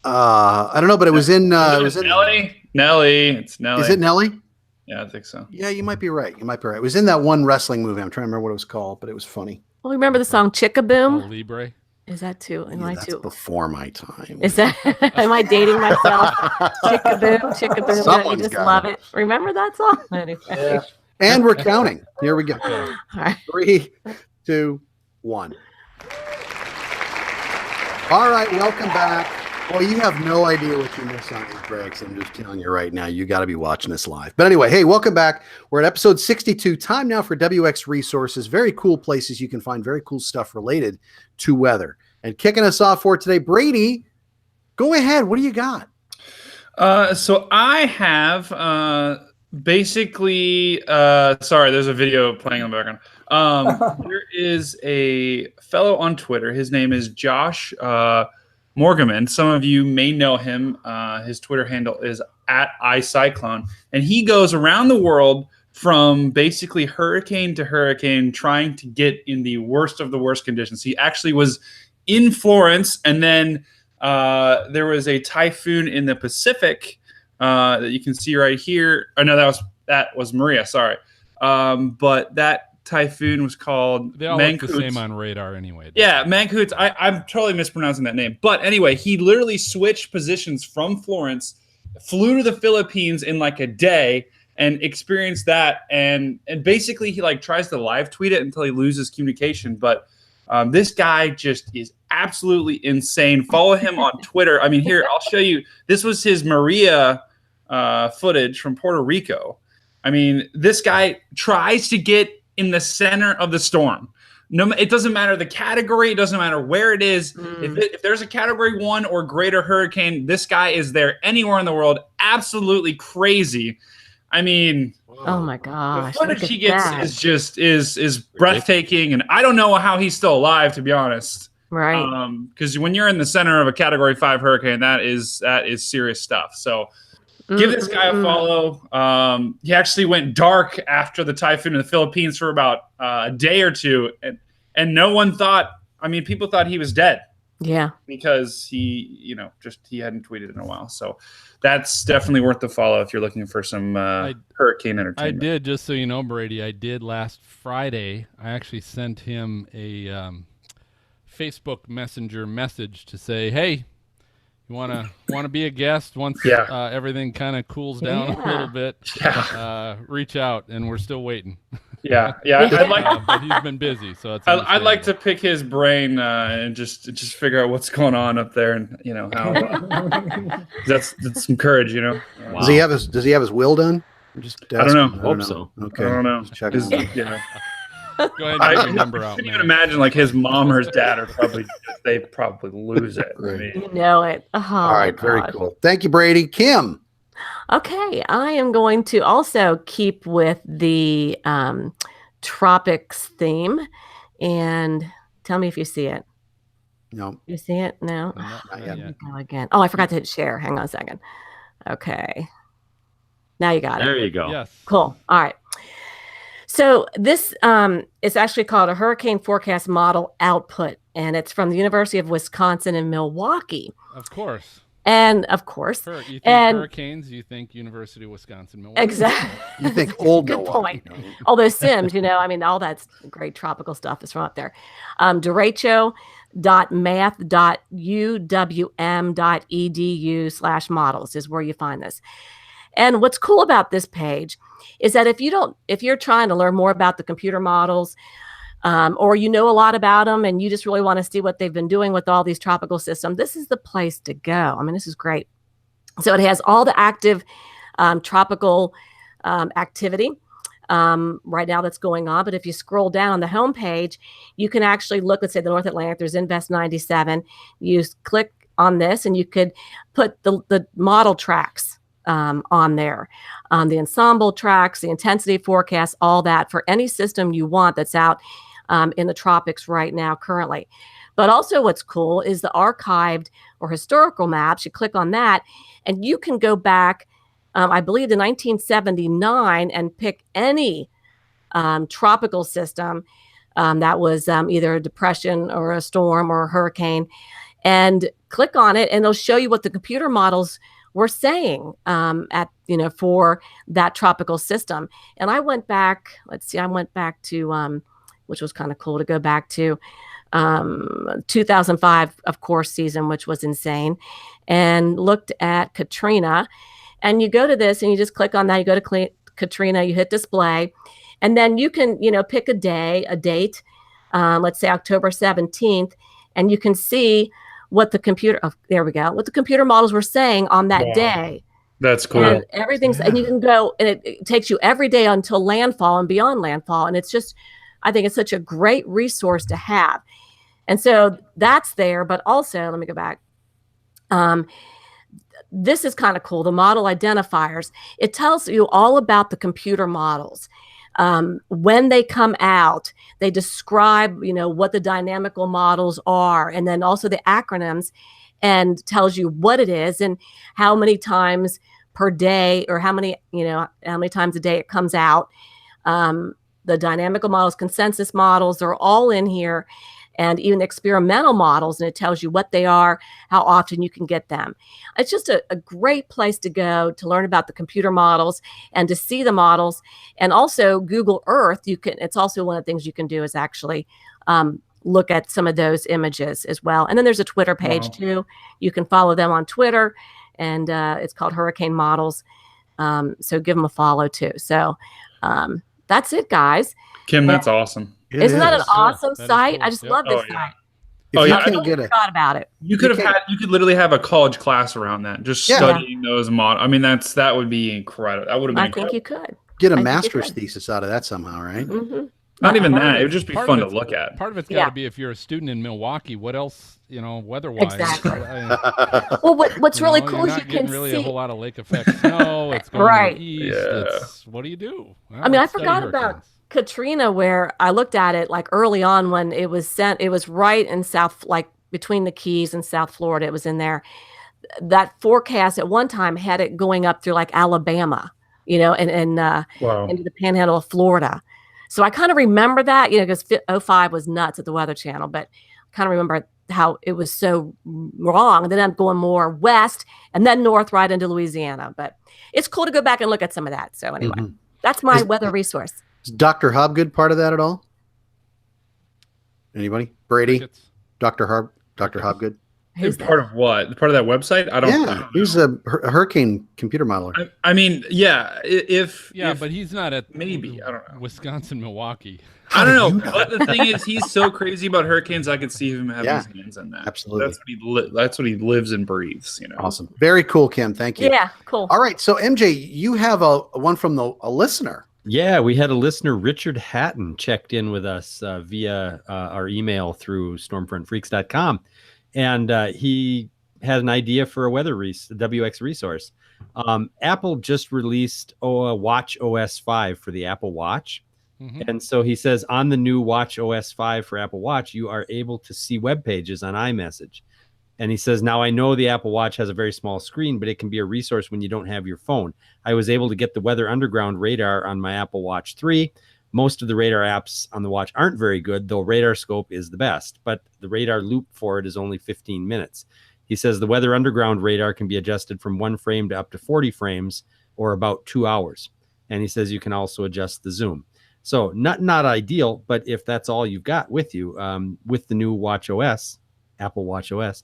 I don't know, but it was in. It was in.
Nelly. Nelly. It's Nelly.
Is it Nelly?
Yeah, I think so.
Yeah, you might be right. You might be right. It was in that one wrestling movie. I'm trying to remember what it was called, but it was funny.
Well, remember the song
Oh,
Chickaboom?
Libre.
Is that too? Am
Yeah,
I
that's
too?
before my time.
Is that? Am I dating myself? Chickaboom, Chickaboom. Don't you
Someone's
just
got
love
it.
it? Remember that song? Anyway.
Yeah.
And we're counting. Here we go.
All right.
3, 2, 1. All right, welcome back. Well, you have no idea what you miss on these breaks. I'm just telling you right now, you got to be watching this live. But anyway, hey, welcome back. We're at episode 62. Time now for WX resources. Very cool places you can find very cool stuff related to weather. And kicking us off for today, Brady, go ahead. What do you got?
So I have basically sorry, there's a video playing in the background. There is a fellow on Twitter. His name is Josh Morgaman. Some of you may know him. His Twitter handle is @iCyclone, and he goes around the world from basically hurricane to hurricane, trying to get in the worst of the worst conditions. He actually was in Florence, and then there was a typhoon in the Pacific that you can see right here. Oh no, that was Maria. Sorry, but that typhoon was called
They all look the
Mancoot.
same on radar anyway.
Yeah, Mancoot. I'm totally mispronouncing that name. But anyway, he literally switched positions from Florence, flew to the Philippines in like a day, and experienced that. And basically, he like tries to live tweet it until he loses communication. But this guy just is absolutely insane. Follow him on Twitter. I mean, here, I'll show you. This was his Maria footage from Puerto Rico. I mean, this guy tries to get in the center of the storm. No, it doesn't matter the category. It doesn't matter where it is. If there's a category 1 or greater hurricane, this guy is there anywhere in the world. Absolutely crazy. I mean,
Oh my
the
gosh.
footage
look
he
at
gets
that.
is just is breathtaking, and I don't know how he's still alive, to be honest.
Right.
Because when you're in the center of a Category 5 hurricane, that is serious stuff. So give this guy a follow. He actually went dark after the typhoon in the Philippines for about a day or two, and no one thought. I mean, people thought he was dead.
Yeah.
Because he hadn't tweeted in a while. So that's definitely worth the follow if you're looking for some hurricane entertainment.
I did, just so you know, Brady. I did last Friday. I actually sent him a Facebook Messenger message to say, "Hey, you wanna be a guest once everything kind of cools down a little bit? Reach out." And we're still waiting.
Yeah. I'd like,
but he's been busy, so it's.
I'd like to pick his brain and just figure out what's going on up there, and how. That's some courage, Wow.
Does he have his will done?
I don't know.
Hope so.
Okay.
I don't know.
Just check
His-
it.
Go ahead and get your number out,
I can
man.
even imagine like his mom or his dad are they probably lose it.
Right.
I mean,
You know it. Oh,
All right, very
gosh.
cool. Thank you, Brady. Kim.
Okay, I am going to also keep with the tropics theme, and tell me if you see it.
No,
You see it? No.
not yet.
Go again. Oh, I forgot to hit share. Hang on a second. Okay. Now you got it.
There you go.
Yes.
Cool. All right. So this is actually called a hurricane forecast model output, and it's from the University of Wisconsin in Milwaukee.
Of course.
And of course,
You think
and-
hurricanes? You think University of Wisconsin, Milwaukee?
exactly.
You think old
Good
Milwaukee,
point. All those Sims, I mean, all that's great tropical stuff is from up there. derecho.math.uwm.edu/models is where you find this. And what's cool about this page is that if you're trying to learn more about the computer models, or a lot about them and you just really want to see what they've been doing with all these tropical systems, this is the place to go. I mean, this is great. So it has all the active tropical activity right now that's going on. But if you scroll down on the home page, you can actually look, let's say the North Atlantic, there's Invest 97. You click on this and you could put the model tracks on there, the ensemble tracks, the intensity forecast, all that for any system you want that's out in the tropics right now currently. But also what's cool is the archived or historical maps. You click on that and you can go back, I believe to 1979 and pick any tropical system that was either a depression or a storm or a hurricane, and click on it and it'll show you what the computer models were saying for that tropical system. And I went back, to, which was kind of cool to go back to 2005, of course, season, which was insane, and looked at Katrina. And you go to this and you just click on that. You go to Katrina, you hit display, and then you can, pick a date, let's say October 17th, and you can see what the computer, what the computer models were saying on that day.
That's cool.
And everything's, and you can go, and it takes you every day until landfall and beyond landfall. And it's just, I think it's such a great resource to have. And so that's there, but also, let me go back. This is kind of cool. The model identifiers, it tells you all about the computer models. When they come out, they describe, what the dynamical models are, and then also the acronyms, and tells you what it is and how many times per day, or how many times a day it comes out. The dynamical models, consensus models, they're all in here, and even experimental models, and it tells you what they are, how often you can get them. It's just a great place to go to learn about the computer models and to see the models. And also Google Earth, it's also one of the things you can do is actually look at some of those images as well. And then there's a Twitter page too. You can follow them on Twitter, and it's called Hurricane Models. So give them a follow too. So that's it, guys.
Kim, that's awesome.
Isn't that an awesome
That is
site?
cool.
I just
Yep.
love this
Oh, yeah.
site.
If
Oh,
you
yeah, I
can't get a
Forgot about it.
You could literally have a college class around that, just
Yeah.
studying those models. I mean, that would be incredible. That would have been
I think
incredible.
you could.
get a
I think you
master's
could.
thesis out of that somehow, right?
Mm-hmm.
Not even
Part of
that. It would just be
part
fun
of
to look at.
Part of it's got to
Yeah.
be if you're a student in Milwaukee. What else, weather-wise?
Exactly.
I-
Well, what's really
you're
cool is
not
you
getting
can
really
see.
a whole lot of lake effect snow. It's going
Right.
to the east.
Yeah.
What do you do? Well,
I mean, I
let's study
forgot about
hurricanes.
Katrina, where I looked at it like early on when it was sent. It was right in South, like between the Keys and South Florida. It was in there. That forecast at one time had it going up through like Alabama, and
Wow.
into the panhandle of Florida. So I kind of remember that, because 05 was nuts at the Weather Channel, but I kind of remember how it was so wrong. And then I'm going more west and then north right into Louisiana. But it's cool to go back and look at some of that. So anyway,
Mhm.
that's my
Is-
weather resource.
Is Dr. Hobgood part of that at all? Anybody? Brady?
Crickets.
Dr. Hobgood?
Who's
Part of what? Part of that website? I don't
Yeah,
know.
he's a hurricane computer modeler.
I mean, yeah. If
But he's not at
maybe, I don't know.
Wisconsin, Milwaukee.
I don't know. But the thing is, he's so crazy about hurricanes. I could see him having
Yeah,
his hands on that.
absolutely.
That's what he lives and breathes.
Awesome. Very cool, Kim. Thank you.
Yeah, cool.
All right. So, MJ, you have a one from a listener.
Yeah, we had a listener, Richard Hatton, checked in with us via our email through stormfrontfreaks.com. And he had an idea for a WX resource. Apple just released Watch OS 5 for the Apple Watch.
Mhm.
And so he says on the new Watch OS 5 for Apple Watch, you are able to see web pages on iMessage. And he says, now I know the Apple Watch has a very small screen, but it can be a resource when you don't have your phone. I was able to get the Weather Underground radar on my Apple Watch 3. Most of the radar apps on the watch aren't very good, though Radar Scope is the best, but the radar loop for it is only 15 minutes. He says the Weather Underground radar can be adjusted from 1 frame to up to 40 frames or about 2 hours. And he says you can also adjust the zoom. So not ideal, but if that's all you've got with you, with the new Watch OS, Apple Watch OS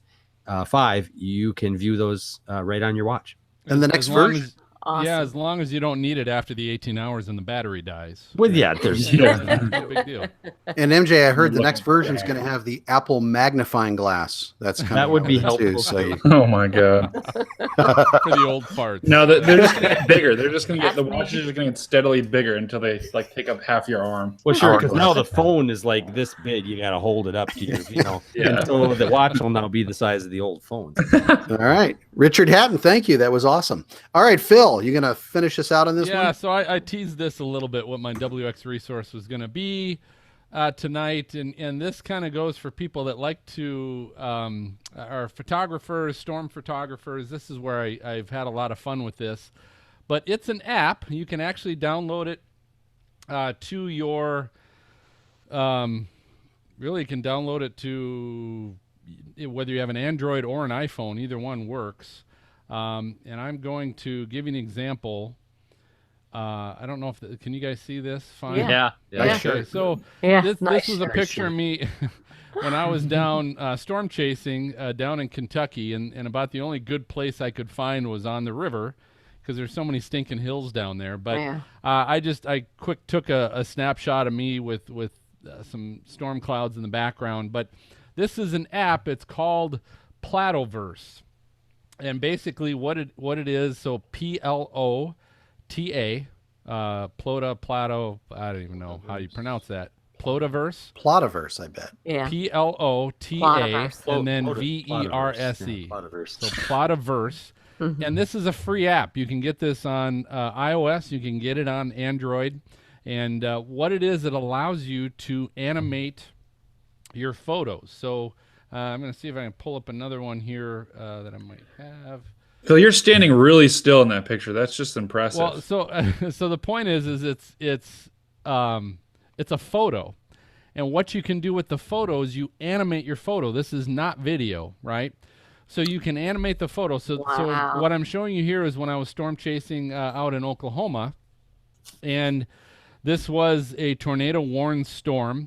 5, you can view those right on your watch.
And the
As
next
long
version?
as-
Awesome.
Yeah, as long as you don't need it after the 18 hours and the battery dies.
Well, yeah, there's
No big deal.
And MJ, I heard the next version is going to have the Apple magnifying glass. That's coming
That would be
out too,
helpful,
So you,
Oh my god.
For the old farts.
No, they're just gonna get bigger. They're just gonna get the watches are gonna get steadily bigger until they like take up half your arm.
Well, sure, because
Hourglass.
now the phone is like this big. You got to hold it up to your,
Yeah.
And so the watch will now be the size of the old phones.
all right, Richard Hatton, thank you. That was awesome. All right, Phil, you going to finish us out on this
Yeah,
one?
so I teased this a little bit, what my WX resource was going to be tonight. And this kind of goes for people that like to, are photographers, storm photographers. This is where I've had a lot of fun with this. But it's an app. You can actually download it to your, really you can download it to, whether you have an Android or an iPhone, either one works. And I'm going to give you an example. I don't know if can you guys see this? Fine.
Yeah.
Yeah.
Okay. So
Yeah,
this
nice.
was a picture of me when I was down storm chasing down in Kentucky, and about the only good place I could find was on the river because there's so many stinking hills down there. But
Yeah.
I quick took a snapshot of me with some storm clouds in the background. But this is an app. It's called Platoverse. And basically what it is, so PLOTA, Plato, I don't even know how you pronounce that. Plotaverse,
Plotiverse, I bet.
Yeah.
PLOTA,
Plotaverse.
and then
Plotaverse.
VERSE.
Yeah, Plotaverse.
So Plotaverse.
Mhm.
And this is a free app. You can get this on iOS. You can get it on Android. And what it is, it allows you to animate your photos. So I'm going to see if I can pull up another one here that I might have.
Phil, you're standing really still in that picture. That's just impressive.
Well, so the point is it's a photo, and what you can do with the photo is you animate your photo. This is not video, right? So you can animate the photo. So
Wow.
what I'm showing you here is when I was storm chasing out in Oklahoma, and this was a tornado-warned storm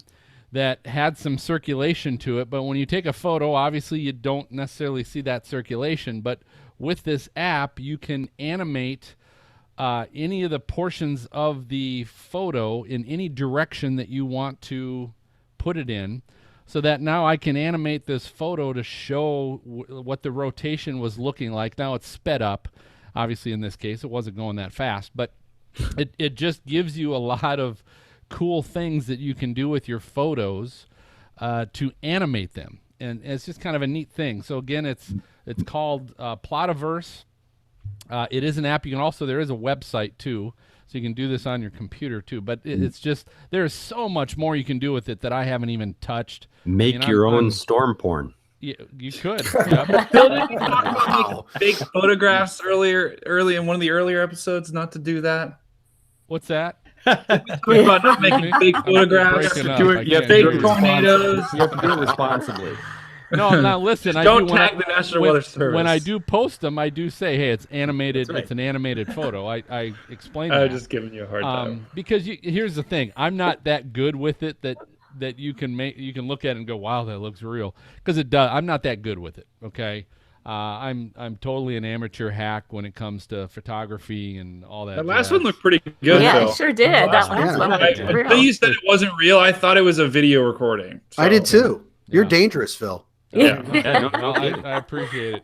that had some circulation to it. But when you take a photo, obviously you don't necessarily see that circulation. But with this app, you can animate any of the portions of the photo in any direction that you want to put it in, so that now I can animate this photo to show what the rotation was looking like. Now it's sped up. Obviously, in this case, it wasn't going that fast, but it just gives you a lot of cool things that you can do with your photos to animate them. And it's just kind of a neat thing. So again, it's called Plotaverse. It is an app. There is a website too, so you can do this on your computer too. But it's just, there's so much more you can do with it that I haven't even touched.
Make your own storm porn.
Yeah, you could. Yep.
Bill, didn't you talk about fake photographs early in one of the earlier episodes? Not to do that.
What's that?
Talk about not making fake photographs.
breaking up.
Do
I
it, yeah,
can't
fake
do it
tornadoes.
You have to do it responsibly.
No, now listen.
Don't tag the National Weather Service.
When I do post them, I do say, "Hey, it's animated.
That's right.
It's an animated photo." I explain
I'm
that.
just giving you a hard time.
Because here's the thing: I'm not that good with it that you can look at it and go, "Wow, that looks real." Because it does. I'm not that good with it. Okay. I'm totally an amateur hack when it comes to photography and all that.
That last
jazz.
one looked pretty good.
Yeah,
Phil.
it sure did. That last one looked real.
Until you said it wasn't real, I thought it was a video recording.
I did
So-
too. You're
Yeah.
dangerous, Phil.
Yeah.
No, I appreciate it.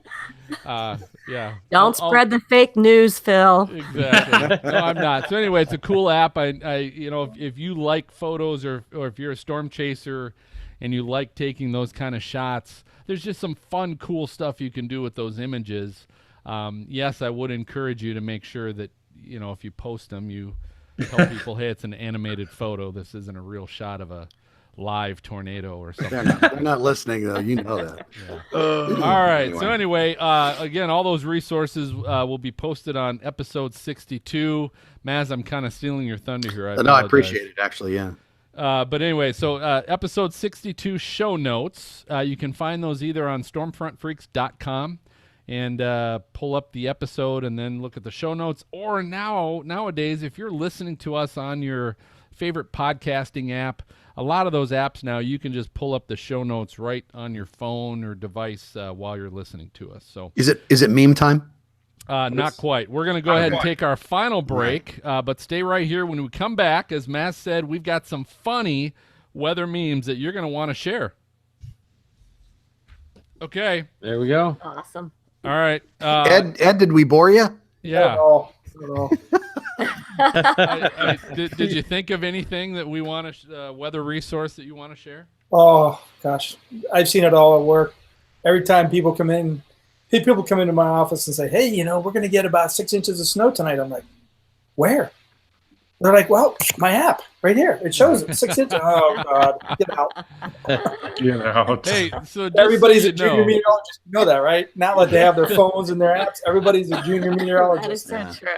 Yeah.
Don't spread the fake news, Phil.
Exactly. No, I'm not. So anyway, it's a cool app. If you like photos or if you're a storm chaser and you like taking those kind of shots, there's just some fun, cool stuff you can do with those images. Yes, I would encourage you to make sure that, if you post them, you tell people, hey, it's an animated photo. This isn't a real shot of a live tornado or something.
They're not listening, though. You know that.
All right. So anyway, again, all those resources will be posted on episode 62. Maz, I'm kind of stealing your thunder here.
No, I appreciate it, actually, yeah.
But anyway, so episode 62 show notes, you can find those either on stormfrontfreaks.com and pull up the episode and then look at the show notes. Or nowadays, if you're listening to us on your favorite podcasting app, a lot of those apps now, you can just pull up the show notes right on your phone or device while you're listening to us. So
Is it meme time?
not quite. We're going to go ahead and take our final break, but stay right here. When we come back, as Matt said, we've got some funny weather memes that you're going to want to share. Okay.
There we go.
Awesome.
All right.
Ed, did we bore you?
Yeah.
Not at all.
Did you think of anything that we want to weather resource that you want to share?
Oh gosh, I've seen it all at work. Every time people come into my office and say, "Hey, we're going to get about 6 inches of snow tonight." I'm like, "Where?" They're like, "Well, my app right here. It shows it 6 inches." Oh God, get out!
Get out.
Hey, so just
Everybody's
so
a
you
junior
know,
meteorologist. You know that, right? Now that they have their phones and their apps, everybody's a junior
That is
meteorologist.
so true.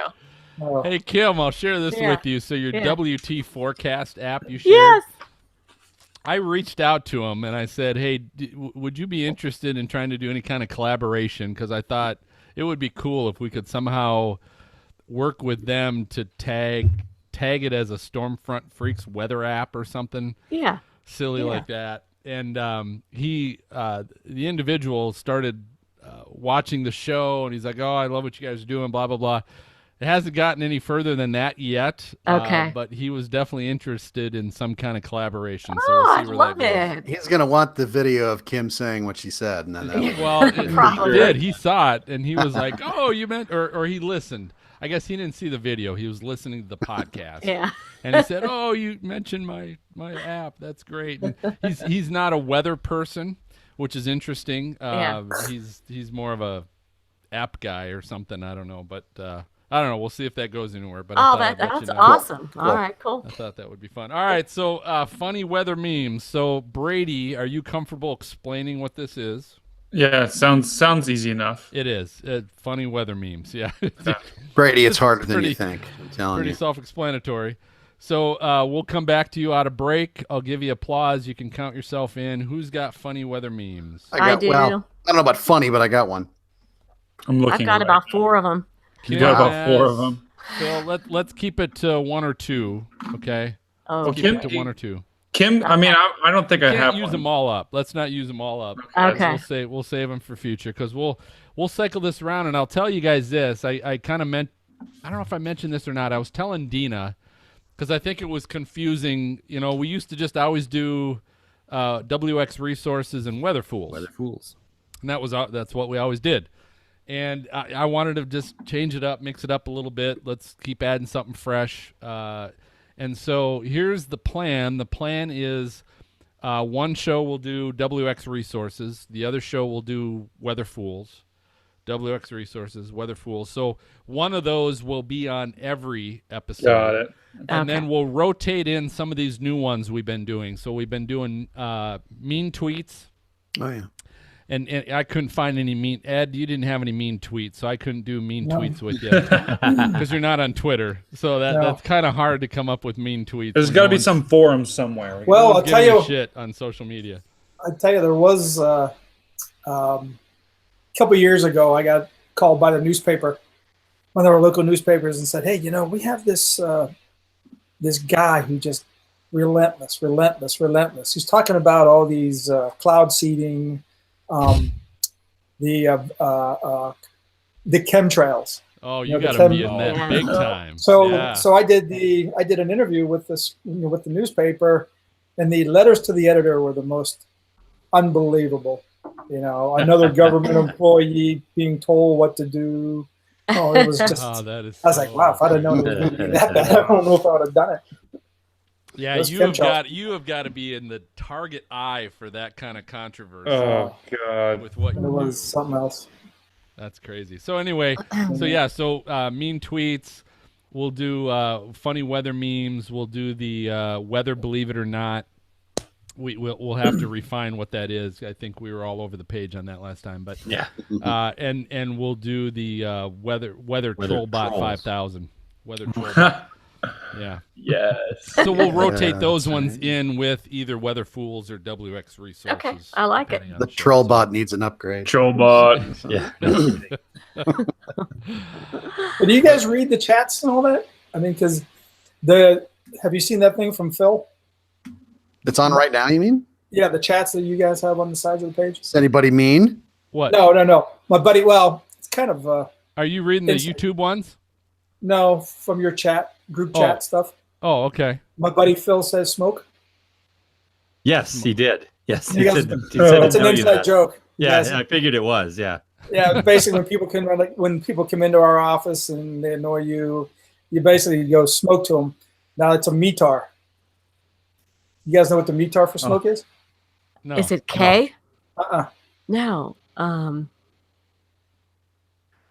Oh.
Hey Kim, I'll share this
Yeah.
with you. So your
Yeah.
WT forecast app you shared.
Yes.
I reached out to him and I said, "Hey, would you be interested in trying to do any kind of collaboration? Because I thought it would be cool if we could somehow work with them to tag it as a Stormfront Freaks weather app or something
Yeah.
silly
Yeah.
like that." And the individual started watching the show and he's like, "Oh, I love what you guys are doing, blah blah blah." It hasn't gotten any further than that yet.
Okay.
But he was definitely interested in some kind of collaboration. So
Oh,
we'll
I
see where
love
that goes.
it.
He's gonna want the video of Kim saying what she said, and then
Well, he
Probably.
did. He saw it, and he was like, "Oh, you meant," or he listened. I guess he didn't see the video. He was listening to the podcast.
Yeah.
And he said, "Oh, you mentioned my app. That's great." And he's not a weather person, which is interesting.
Yeah.
He's more of a app guy or something. I don't know, but I don't know. We'll see if that goes anywhere. But I
Oh,
thought I'd let
that's
you know.
awesome. All right, cool.
I thought that would be fun. All right, so funny weather memes. So Brady, are you comfortable explaining what this is?
Yeah, it sounds easy enough.
It is funny weather memes. Yeah,
Brady, it's harder than
pretty-
you think. I'm telling
pretty
you.
self-explanatory. So we'll come back to you out of break. I'll give you applause. You can count yourself in. Who's got funny weather memes?
I do.
Well, I don't know about funny, but I got one.
I'm looking.
I've got
right
about
now.
4 of them.
You got about 4 of them.
So let's keep it to 1 or 2. Okay.
Oh,
Well,
Keep
Kim,
it to 1 or 2.
Kim, I mean, I don't think I
Can't
have
use
one.
them all up. Let's not use them all up.
Okay.
We'll save them for future because we'll cycle this around. And I'll tell you guys this. I kind of meant, I don't know if I mentioned this or not. I was telling Dina because I think it was confusing. We used to just always do WX resources and weather fools.
Weather fools.
And that's what we always did. And I wanted to just change it up, mix it up a little bit. Let's keep adding something fresh. And so here's the plan. The plan is one show will do WX Resources. The other show will do Weather Fools. WX Resources, Weather Fools. So one of those will be on every episode.
Got it.
And then we'll rotate in some of these new ones we've been doing. So we've been doing mean tweets.
Oh yeah.
And I couldn't find any mean. Ed, you didn't have any mean tweets, so I couldn't do mean tweets with you because you're not on Twitter. So that's kind of hard to come up with mean tweets.
There's got to be some forum somewhere.
Well, I'll tell you,
shit on social media.
I tell you, there was a couple years ago. I got called by the newspaper, one of our local newspapers, and said, "Hey, we have this this guy who just relentless. He's talking about all these cloud seeding." The chemtrails.
Oh, you got to be in that big time.
So I did an interview with this with the newspaper, and the letters to the editor were the most unbelievable. Another government employee being told what to do. Oh, it was just. I was like, wow, if I'd have known it was going to be that bad, I don't know if I would have done it.
Yeah, you have got to be in the target eye for that kind of controversy.
Oh God!
With what
it was something else.
That's crazy. So anyway, mean tweets. We'll do funny weather memes. We'll do the weather, believe it or not. We'll have to refine what that is. I think we were all over the page on that last time, but
yeah.
And we'll do the weather Trollbot 5000. Weather Trollbot. Yeah.
Yes.
So we'll rotate those ones in with either Weather Fools or WX Resources.
Okay, I like it.
The Trollbot needs an upgrade.
Trollbot.
Yeah.
But do you guys read the chats and all that? I mean, because have you seen that thing from Phil?
It's on right now, you mean?
Yeah, the chats that you guys have on the sides of the page.
Is anybody mean?
What?
No. My buddy, it's kind of...
Are you reading the YouTube ones?
No, from your group chat stuff.
Oh, okay.
My buddy Phil says smoke.
Yes, he did. Yes, he
guys,
said
it's an inside joke.
Yeah, I figured it was. Yeah.
Yeah, basically, when people come into our office and they annoy you, you basically go smoke to them. Now it's a METAR. You guys know what the METAR for smoke is?
No. Is it K?
No.
No.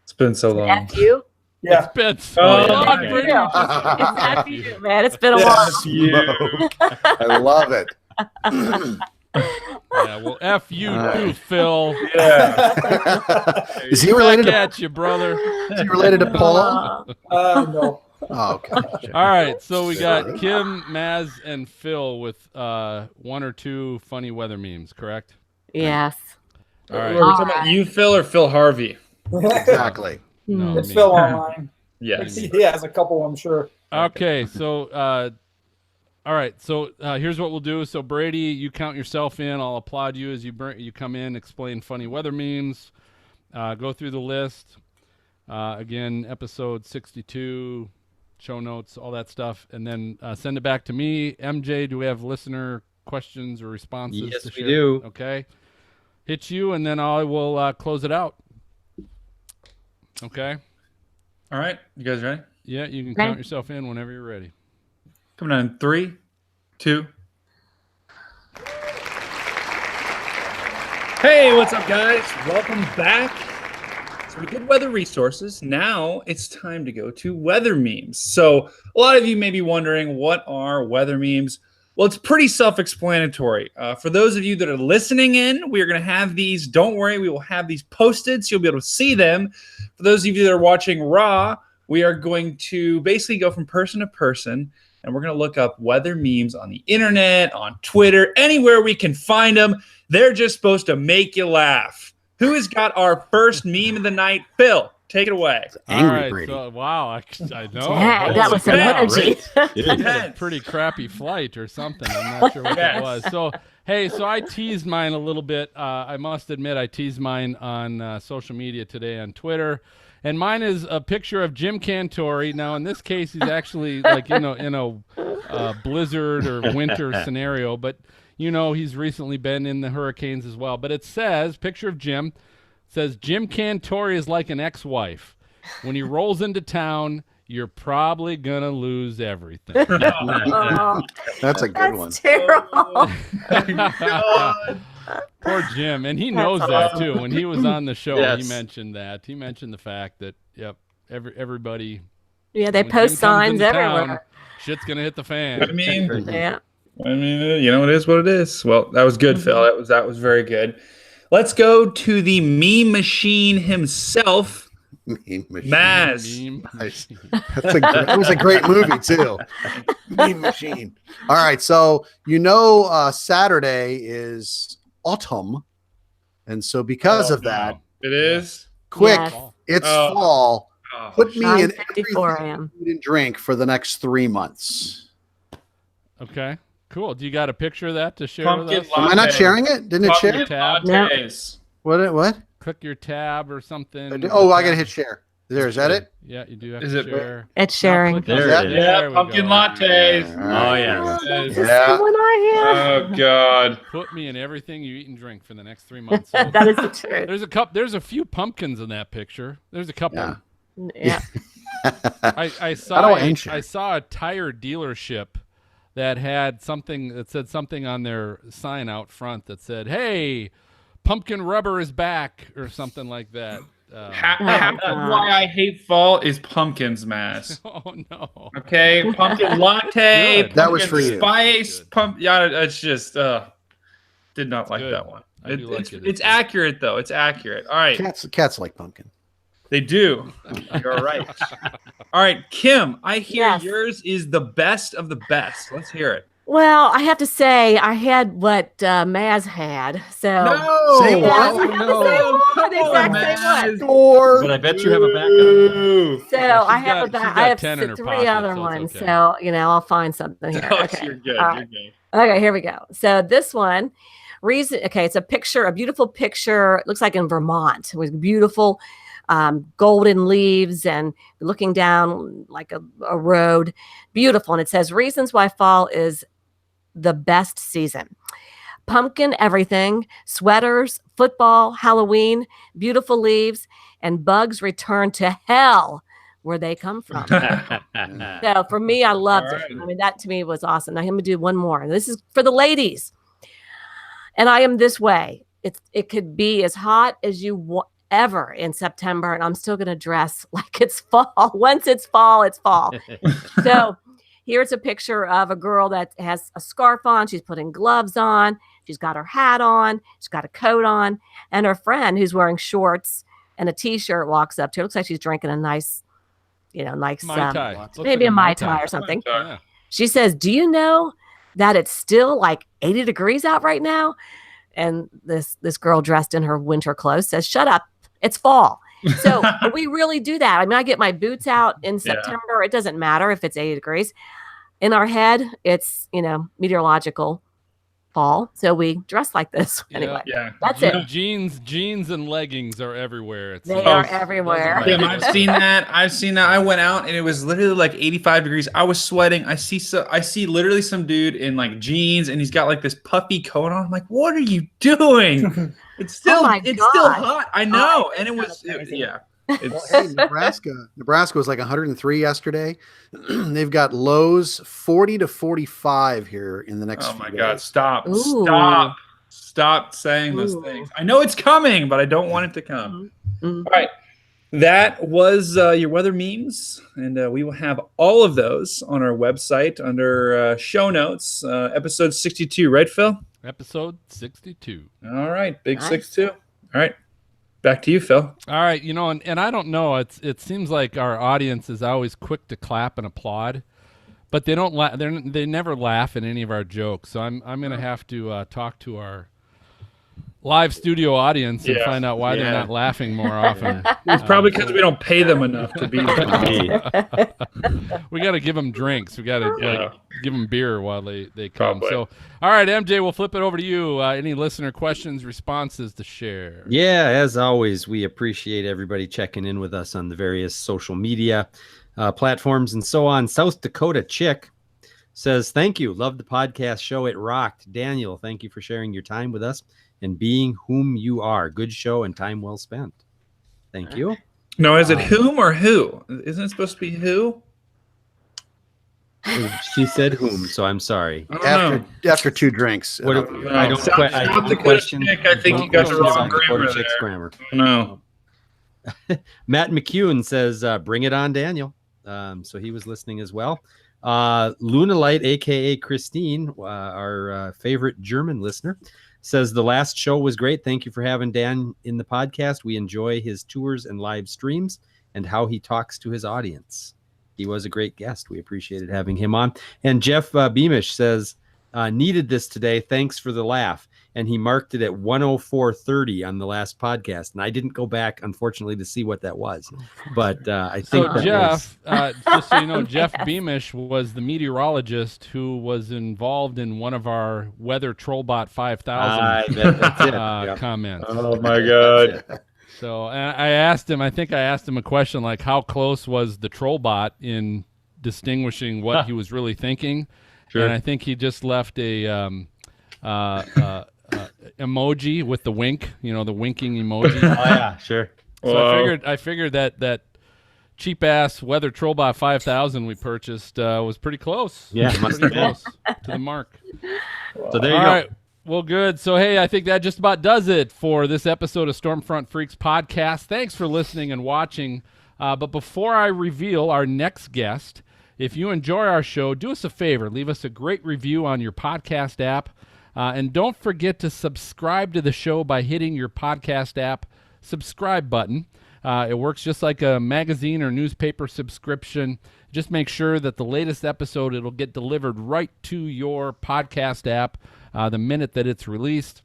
It's been so long.
F you?
Yeah.
It's been so long.
It's F you, man. It's been a while.
I love it.
Yeah, well, F you too, Phil.
Yeah.
Is he related
at you, brother?
Is he related to Paul?
No.
Oh, okay.
All right, so we got Kim, Maz, and Phil with one or two funny weather memes, correct?
Yes.
All right.
We're talking about you, Phil, or Phil Harvey?
Exactly.
No,
It's Phil online.
Yes.
He has a couple, I'm sure.
Okay, so all right, so here's what we'll do. So Brady, you count yourself in. I'll applaud you as you come in, explain funny weather memes, go through the list. Again, episode 62, show notes, all that stuff, and then send it back to me. MJ, do we have listener questions or responses?
Yes,
to
we
share?
do.
Okay, hit you, and then I will close it out. Okay.
All right, you guys ready?
Yeah, you can count yourself in whenever you're ready.
Coming on 3, 2. Hey, what's up, guys? Welcome back. So we did weather resources. Now it's time to go to weather memes. So a lot of you may be wondering, what are weather memes? Well, it's pretty self-explanatory. For those of you that are listening in, we are going to have these. Don't worry, we will have these posted, so you'll be able to see them. For those of you that are watching Raw, we are going to basically go from person to person, and we're going to look up weather memes on the internet, on Twitter, anywhere we can find them. They're just supposed to make you laugh. Who has got our first meme of the night? Phil, take it away.
Angry Brady.
So, wow, I know.
Yeah, that was some energy.
You had a pretty crappy flight or something. I'm not sure what that was. So, hey, I teased mine a little bit. I must admit I teased mine on social media today on Twitter. And mine is a picture of Jim Cantori. Now, in this case, he's actually like in a blizzard or winter scenario. But, he's recently been in the hurricanes as well. But it says, picture of Jim, says, Jim Cantori is like an ex-wife. When he rolls into town, you're probably going to lose everything.
Oh,
That's a good
that's
one.
terrible.
Poor Jim. And he
That's
knows that,
awesome.
too. When he was on the show,
Yes.
he mentioned that. He mentioned the fact that, everybody.
Yeah, they
when
post
Jim comes
signs
into town,
everywhere.
shit's going to hit the fan.
I mean,
Yeah.
you know, it is what it is. Well, that was good, Phil. That was very good. Let's go to the meme machine himself,
Meme machine.
Maz.
Meme
Nice.
machine.
That was a great movie too. Meme machine. All right, so Saturday is autumn, and so because of that,
It is.
quick,
Yes.
it's
Oh.
fall.
Oh,
Put me in
9:54
everything
a.m.
you eat and drink for the next 3 months.
Okay, cool. Do you got a picture of that to share
Pumpkin
with us?
latte.
Am I not sharing it? Didn't it
Pumpkin
share?
Tab?
lattes.
What?
Click your tab or something.
Oh, I gotta hit share. Is that it?
Yeah, you do have
Is
to
it-
share.
It's
Now
sharing.
click on
There
that.
it is.
Yeah,
we
pumpkin
go.
lattes.
Oh, yeah.
That's the
Yeah.
same one I
Oh God.
Put me in everything you eat and drink for the next 3 months. So
have. That is the truth.
there's a few pumpkins in that picture. There's a couple.
Yeah.
Yeah.
I
How
saw
do I end share?
I saw a tire dealership that had something that said something on their sign out front that said, "Hey, pumpkin rubber is back," or something like that.
Half of why I hate fall is pumpkins, Maz.
Oh no.
Okay, pumpkin latte.
Good.
That was
pumpkin
for you.
Spice.
Good.
Yeah, it's just did not like
good.
that one.
I do like it.
It's accurate though. It's accurate. All right,
Cats like pumpkin.
they do. You're right. All right, Kim. I hear
Yes.
yours is the best of the best. Let's hear it.
Well, I have to say, I had what Maz had. So
Same
Yes,
one?
I have the same one, exact same one.
Or
But I bet you have a backup.
So
Yeah,
I
she's
have
got- she's
about
got
I have
10 in her
three
pocket,
other
so
ones.
it's okay.
So I'll find something here.
Oh,
Okay.
you're good.
All right.
You're good.
Okay, here we go. So this one, it's a picture, a beautiful picture. It looks like in Vermont with beautiful golden leaves and looking down like a road. Beautiful. And it says reasons why fall is the best season. Pumpkin everything, sweaters, football, Halloween, beautiful leaves, and bugs return to hell where they come from. So for me, I loved it.
All right.
I mean, that to me was awesome. Now I'm gonna do one more. This is for the ladies. And I am this way. It could be as hot as you ever in September, and I'm still gonna dress like it's fall. Once it's fall, it's fall. So here's a picture of a girl that has a scarf on. She's putting gloves on. She's got her hat on. She's got a coat on. And her friend who's wearing shorts and a t-shirt walks up to her. Looks like she's drinking a nice,
Mai Tai. Looks
maybe
like
a Mai Tai or something.
Yeah.
She says, do you know that it's still like 80 degrees out right now? And this girl dressed in her winter clothes says, shut up. It's fall. So we really do that. I mean, I get my boots out in September. It doesn't matter if it's 80 degrees. In our head, it's, meteorological fall. So we dress like this anyway.
Yeah.
That's it.
Jeans and leggings are everywhere. It's
They are everywhere.
Kim, I've seen that. I went out and it was literally like 85 degrees. I was sweating. I see literally some dude in like jeans and he's got like this puffy coat on. I'm like, what are you doing? It's still
my
it's still
God.
hot. I know.
Oh,
and it
that's
was
crazy.
yeah.
Well,
It's
hey, Nebraska was like 103 yesterday. They've got lows 40 to 45 here in the next
oh
few
my
days.
god, stop.
Ooh.
Stop saying those
Ooh.
things. I know it's coming, but I don't want it to come.
Mhm.
All right. That was your weather memes, and we will have all of those on our website under show notes, episode 62, right, Phil?
Episode 62.
All right, big
Nice.
62. All right, back to you, Phil.
All right, and I don't know. It seems like our audience is always quick to clap and applaud, but they don't. They never laugh at any of our jokes. So I'm gonna have to talk to our live studio audience and
Yeah.
find out why they're not laughing more often.
It's probably because we don't pay them enough to be there.
We got to give them drinks. We got to
Yeah.
give them beer while they come.
Probably.
So, all right, MJ, we'll flip it over to you. Any listener questions, responses to share?
Yeah, as always, we appreciate everybody checking in with us on the various social media platforms and so on. South Dakota Chick says, thank you. Love the podcast show. It rocked. Daniel, thank you for sharing your time with us and being whom you are. Good show and time well spent. Thank you.
No, is it whom or who? Isn't it supposed to be who?
She said whom, so I'm sorry.
I don't know.
After 2 drinks.
What,
No.
I don't
South Dakota
question.
chick, I think you got the wrong grammar there.
Grammar.
No.
Matt McEwen says, "Bring it on, Daniel." So he was listening as well. Luna Light, aka Christine, our favorite German listener, says the last show was great. Thank you for having Dan in the podcast. We enjoy his tours and live streams and how he talks to his audience. He was a great guest. We appreciated having him on. And Jeff Beamish says, needed this today. Thanks for the laugh. And he marked it at 104.30 on the last podcast. And I didn't go back, unfortunately, to see what that was. But I think
So
that
Jeff, just so you know, Jeff Beamish was the meteorologist who was involved in one of our Weather Trollbot 5000
that's it. Yeah.
comments.
Oh my God.
So I asked him, I think I asked him a question like, how close was the Trollbot in distinguishing what he was really thinking?
Sure.
And I think he just left a emoji with the wink, the winking emoji.
Oh, yeah, sure.
So
Whoa.
I figured that cheap ass Weather Trollbot 5000 we purchased was pretty close.
Yeah, must
pretty
have been.
close to the mark.
So there you
All
go.
right. Well, good. So, hey, I think that just about does it for this episode of Stormfront Freaks podcast. Thanks for listening and watching. But before I reveal our next guest, if you enjoy our show, do us a favor. Leave us a great review on your podcast app. And don't forget to subscribe to the show by hitting your podcast app subscribe button. It works just like a magazine or newspaper subscription. Just make sure that the latest episode, it'll get delivered right to your podcast app the minute that it's released.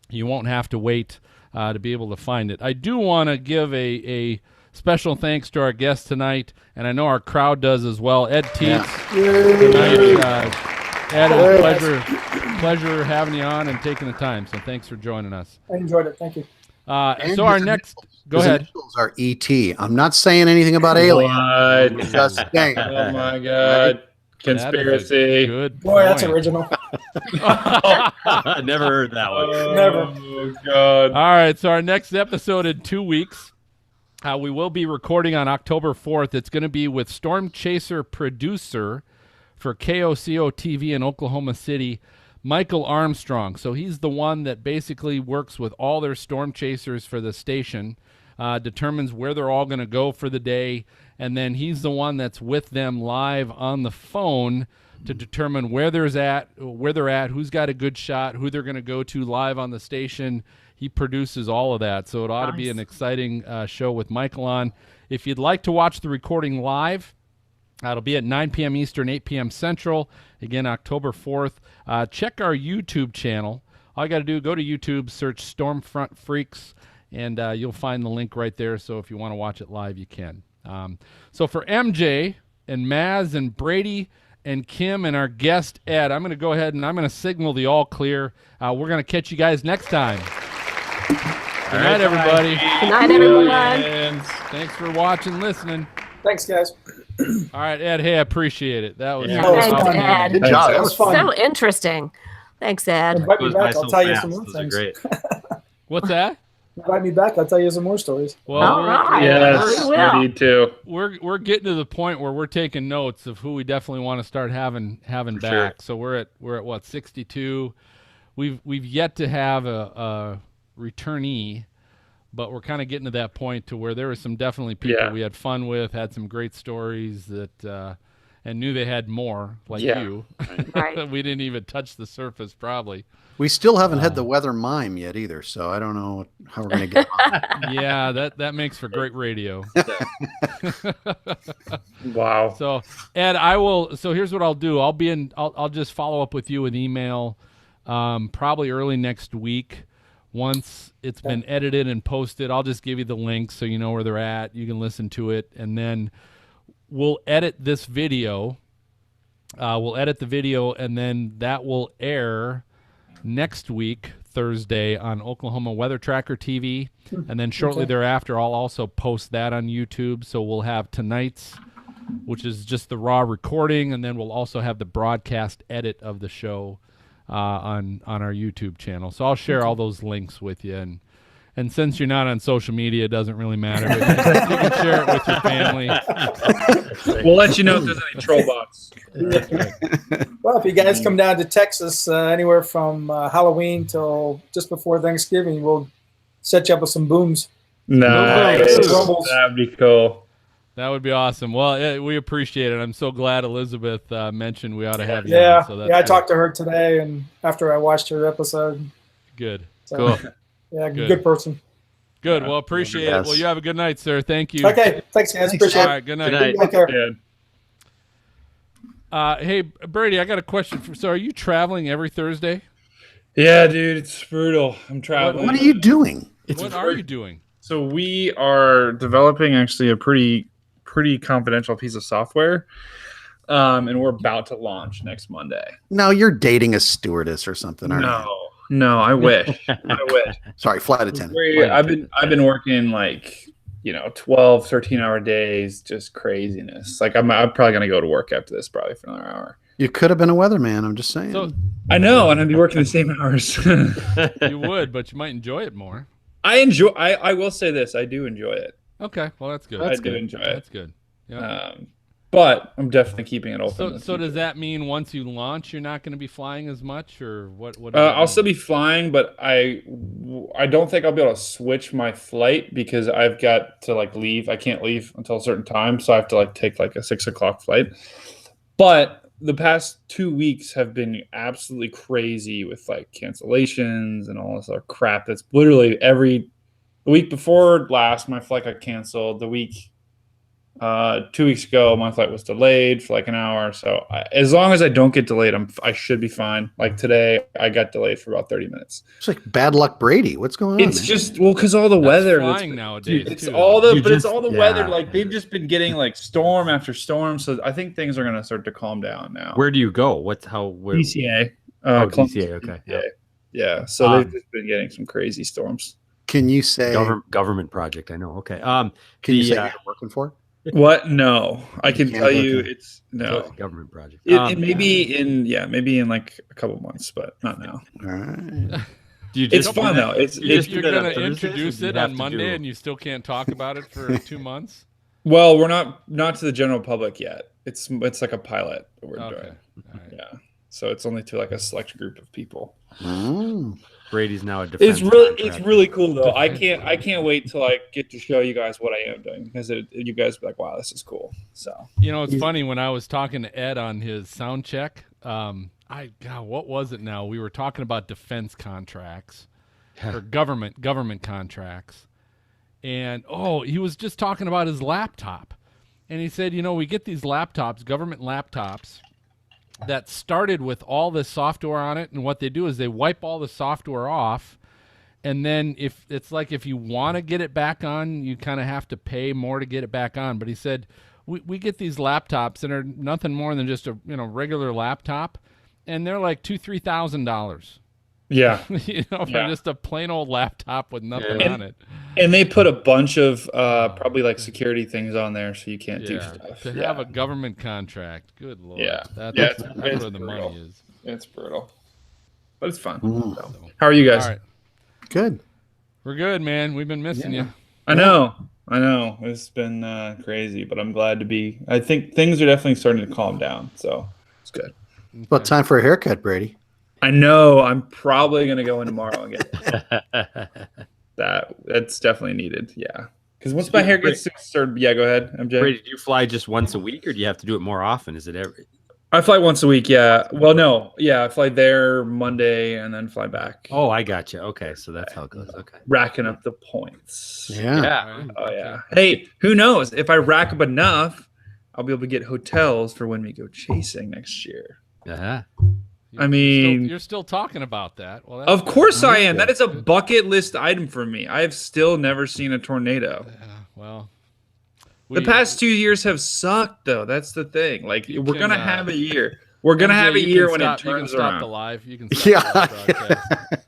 You won't have to wait to be able to find it. I do want to give a special thanks to our guest tonight, and I know our crowd does as well. Ed Teets. Tonight, Ed, it was a pleasure having you on and taking the time. So thanks for joining us.
I enjoyed it. Thank you.
So our next, go
His
ahead.
initials are ET. I'm not saying anything about alien.
What?
Just saying.
Oh my God. Conspiracy.
Good
Boy, that's
point.
original.
I never heard that one.
Never.
Oh God.
All right, so our next episode in 2 weeks, we will be recording on October 4th. It's going to be with Storm Chaser producer for KOCO TV in Oklahoma City, Michael Armstrong. So he's the one that basically works with all their storm chasers for the station, determines where they're all going to go for the day, and then he's the one that's with them live on the phone to determine where they're at, who's got a good shot, who they're going to go to live on the station. He produces all of that, so it ought to be an exciting show with Michael on. If you'd like to watch the recording live, it'll be at 9 p.m. Eastern, 8 p.m. Central. Again, October 4th. Check our YouTube channel. All you got to do, go to YouTube, search Stormfront Freaks, and you'll find the link right there. So if you want to watch it live, you can. So for MJ and Maz and Brady and Kim and our guest, Ed, I'm going to go ahead and I'm going to signal the all clear. We're going to catch you guys next time. Good night, everybody.
Good night, everyone.
Thanks for watching, listening.
Thanks, guys.
All right, Ed. Hey, I appreciate it. That was
Yeah.
That was
Thanks,
fun.
Ed.
Good job.
That was fun.
So interesting. Thanks, Ed.
Invite me
Goes by
back. I'll
so
tell you
fast.
some more
Those are
things.
great.
What's that?
Invite me back. I'll tell you some more stories.
Well,
All right.
Yes,
We will.
we need to.
we're getting to the point where we're taking notes of who we definitely want to start having back.
sure.
So we're at what, 62. We've yet to have a returnee, but we're kind of getting to that point to where there were some definitely people we had fun with, had some great stories that and knew they had more, like you.
Right.
We didn't even touch the surface probably.
We still haven't had the weather mime yet either, so I don't know how we're going to get on.
Yeah, that makes for great radio.
Wow.
So, Ed, I will. So here's what I'll do. I'll just follow up with you with email, probably early next week. Once it's been edited and posted, I'll just give you the link so you know where they're at. You can listen to it, and then we'll edit this video. We'll edit the video, and then that will air next week, Thursday, on Oklahoma Weather Tracker TV. And then shortly thereafter, I'll also post that on YouTube. So we'll have tonight's, which is just the raw recording, and then we'll also have the broadcast edit of the show on our YouTube channel. So I'll share all those links with you, And since you're not on social media, it doesn't really matter. But you can share it with your family.
We'll let you know if there's any troll bots.
Well, if you guys come down to Texas, anywhere from Halloween till just before Thanksgiving, we'll set you up with some booms.
Nice.
Rumbles.
That'd be cool.
That would be awesome. Well, we appreciate it. I'm so glad Elizabeth mentioned we ought to have you
Yeah,
on. So that's
I
good.
talked to her today, and after I watched her episode.
Good.
So,
Cool.
Yeah,
Good.
good person.
Good. Well, appreciate it.
Yes.
Well, you have a good night, sir. Thank you.
Okay, thanks, guys.
Thanks.
Appreciate
All
it.
right. Good night.
Good night.
Take care.
Yeah.
Hey, Brady, I got a question. So are you traveling every Thursday?
Yeah, dude, it's brutal. I'm traveling.
What are you doing?
What are you doing?
So we are developing actually a pretty confidential piece of software, and we're about to launch next Monday.
No, you're dating a stewardess or something, aren't you?
No, I wish. I wish.
Sorry, flight attendant.
I've been working 12, 13-hour days, just craziness. Like I'm probably gonna go to work after this probably for another hour.
You could have been a weatherman. I'm just saying.
So
I know, and I'd be working the same hours.
you would, but you might enjoy it more.
I will say this, I do enjoy it.
Okay. Well, that's good.
I do enjoy it.
That's good. Yeah.
But I'm definitely keeping it open.
So does that mean once you launch, you're not going to be flying as much, or what?
I'll still be flying, but I don't think I'll be able to switch my flight because I've got to leave. I can't leave until a certain time, so I have to take a 6:00 flight. But the past 2 weeks have been absolutely crazy with cancellations and all this other crap. That's literally the week before last, my flight got canceled. The week 2 weeks ago, my flight was delayed for an hour. So as long as I don't get delayed, I should be fine. Like today, I got delayed for about 30 minutes.
It's like bad luck Brady. What's going on?
It's
man?
just because all the weather that's
flying nowadays.
it's
too.
all the
You
it's all the
yeah.
weather. They've just been getting storm after storm. So I think things are going to start to calm down now.
Where do you go? Where?
DCA?
Columbus. DCA. Okay.
Yeah. So they've just been getting some crazy storms.
Can you say
Government project. I know. Okay.
Can you say you're working for?
What? No, I can tell you it's no.
It's a government project.
It may be in a couple months, but not now.
All right.
Do you
It's
just
fun though. It's
You're
that on
going to
Thursdays,
introduce
or do you
it
have
on
to
Monday,
do-
and you still can't talk about it for 2 months.
well, we're not to the general public yet. It's like a pilot that we're
Okay.
doing.
All right.
Yeah, so it's only to a select group of people.
Mm.
Brady's now a defense.
It's really cool though. I can't wait till I get to show you guys what I am doing because you guys will be like, wow, this is cool. So
It's funny when I was talking to Ed on his sound check. What was it now? We were talking about defense contracts or government contracts, and he was just talking about his laptop, and he said, we get these laptops, government laptops, that started with all this software on it, and what they do is they wipe all the software off, and then if you want to get it back on, you kind of have to pay more to get it back on. But he said we get these laptops that are nothing more than just a regular laptop, and they're like $2,000-$3,000.
yeah,
for just a plain old laptop with nothing on it.
and they put a bunch of probably security things on there so you can't do stuff.
To have a government contract, good lord.
Yeah.
That's
it's
where the
brutal.
money is.
It's brutal, but it's fun.
Mm.
So, how are you guys?
All right.
Good.
We're good, man. We've been missing you.
I know. It's been crazy, but I'm glad to be. I think things are definitely starting to calm down, so it's good.
Well, time for a haircut, Brady.
I know. I'm probably gonna go in tomorrow and get that's definitely needed. Yeah, because once my hair gets started, go ahead, MJ.
Brady, do you fly just once a week, or do you have to do it more often? Is it every?
I fly once a week. Yeah. Well, no. Yeah, I fly there Monday and then fly back.
Oh, I got you. Okay, so that's how it goes. Okay.
Racking up the points.
Yeah.
Oh yeah. Hey, who knows? If I rack up enough, I'll be able to get hotels for when we go chasing next year.
Uh-huh.
I mean,
you're still talking about that. Well,
of course I am. That is a bucket list item for me. I have still never seen a tornado.
Well,
The past 2 years have sucked, though. That's the thing. We're
can,
gonna have a year. We're gonna have a year when it turns
You can stop
around.
the live. You can stop the live broadcast.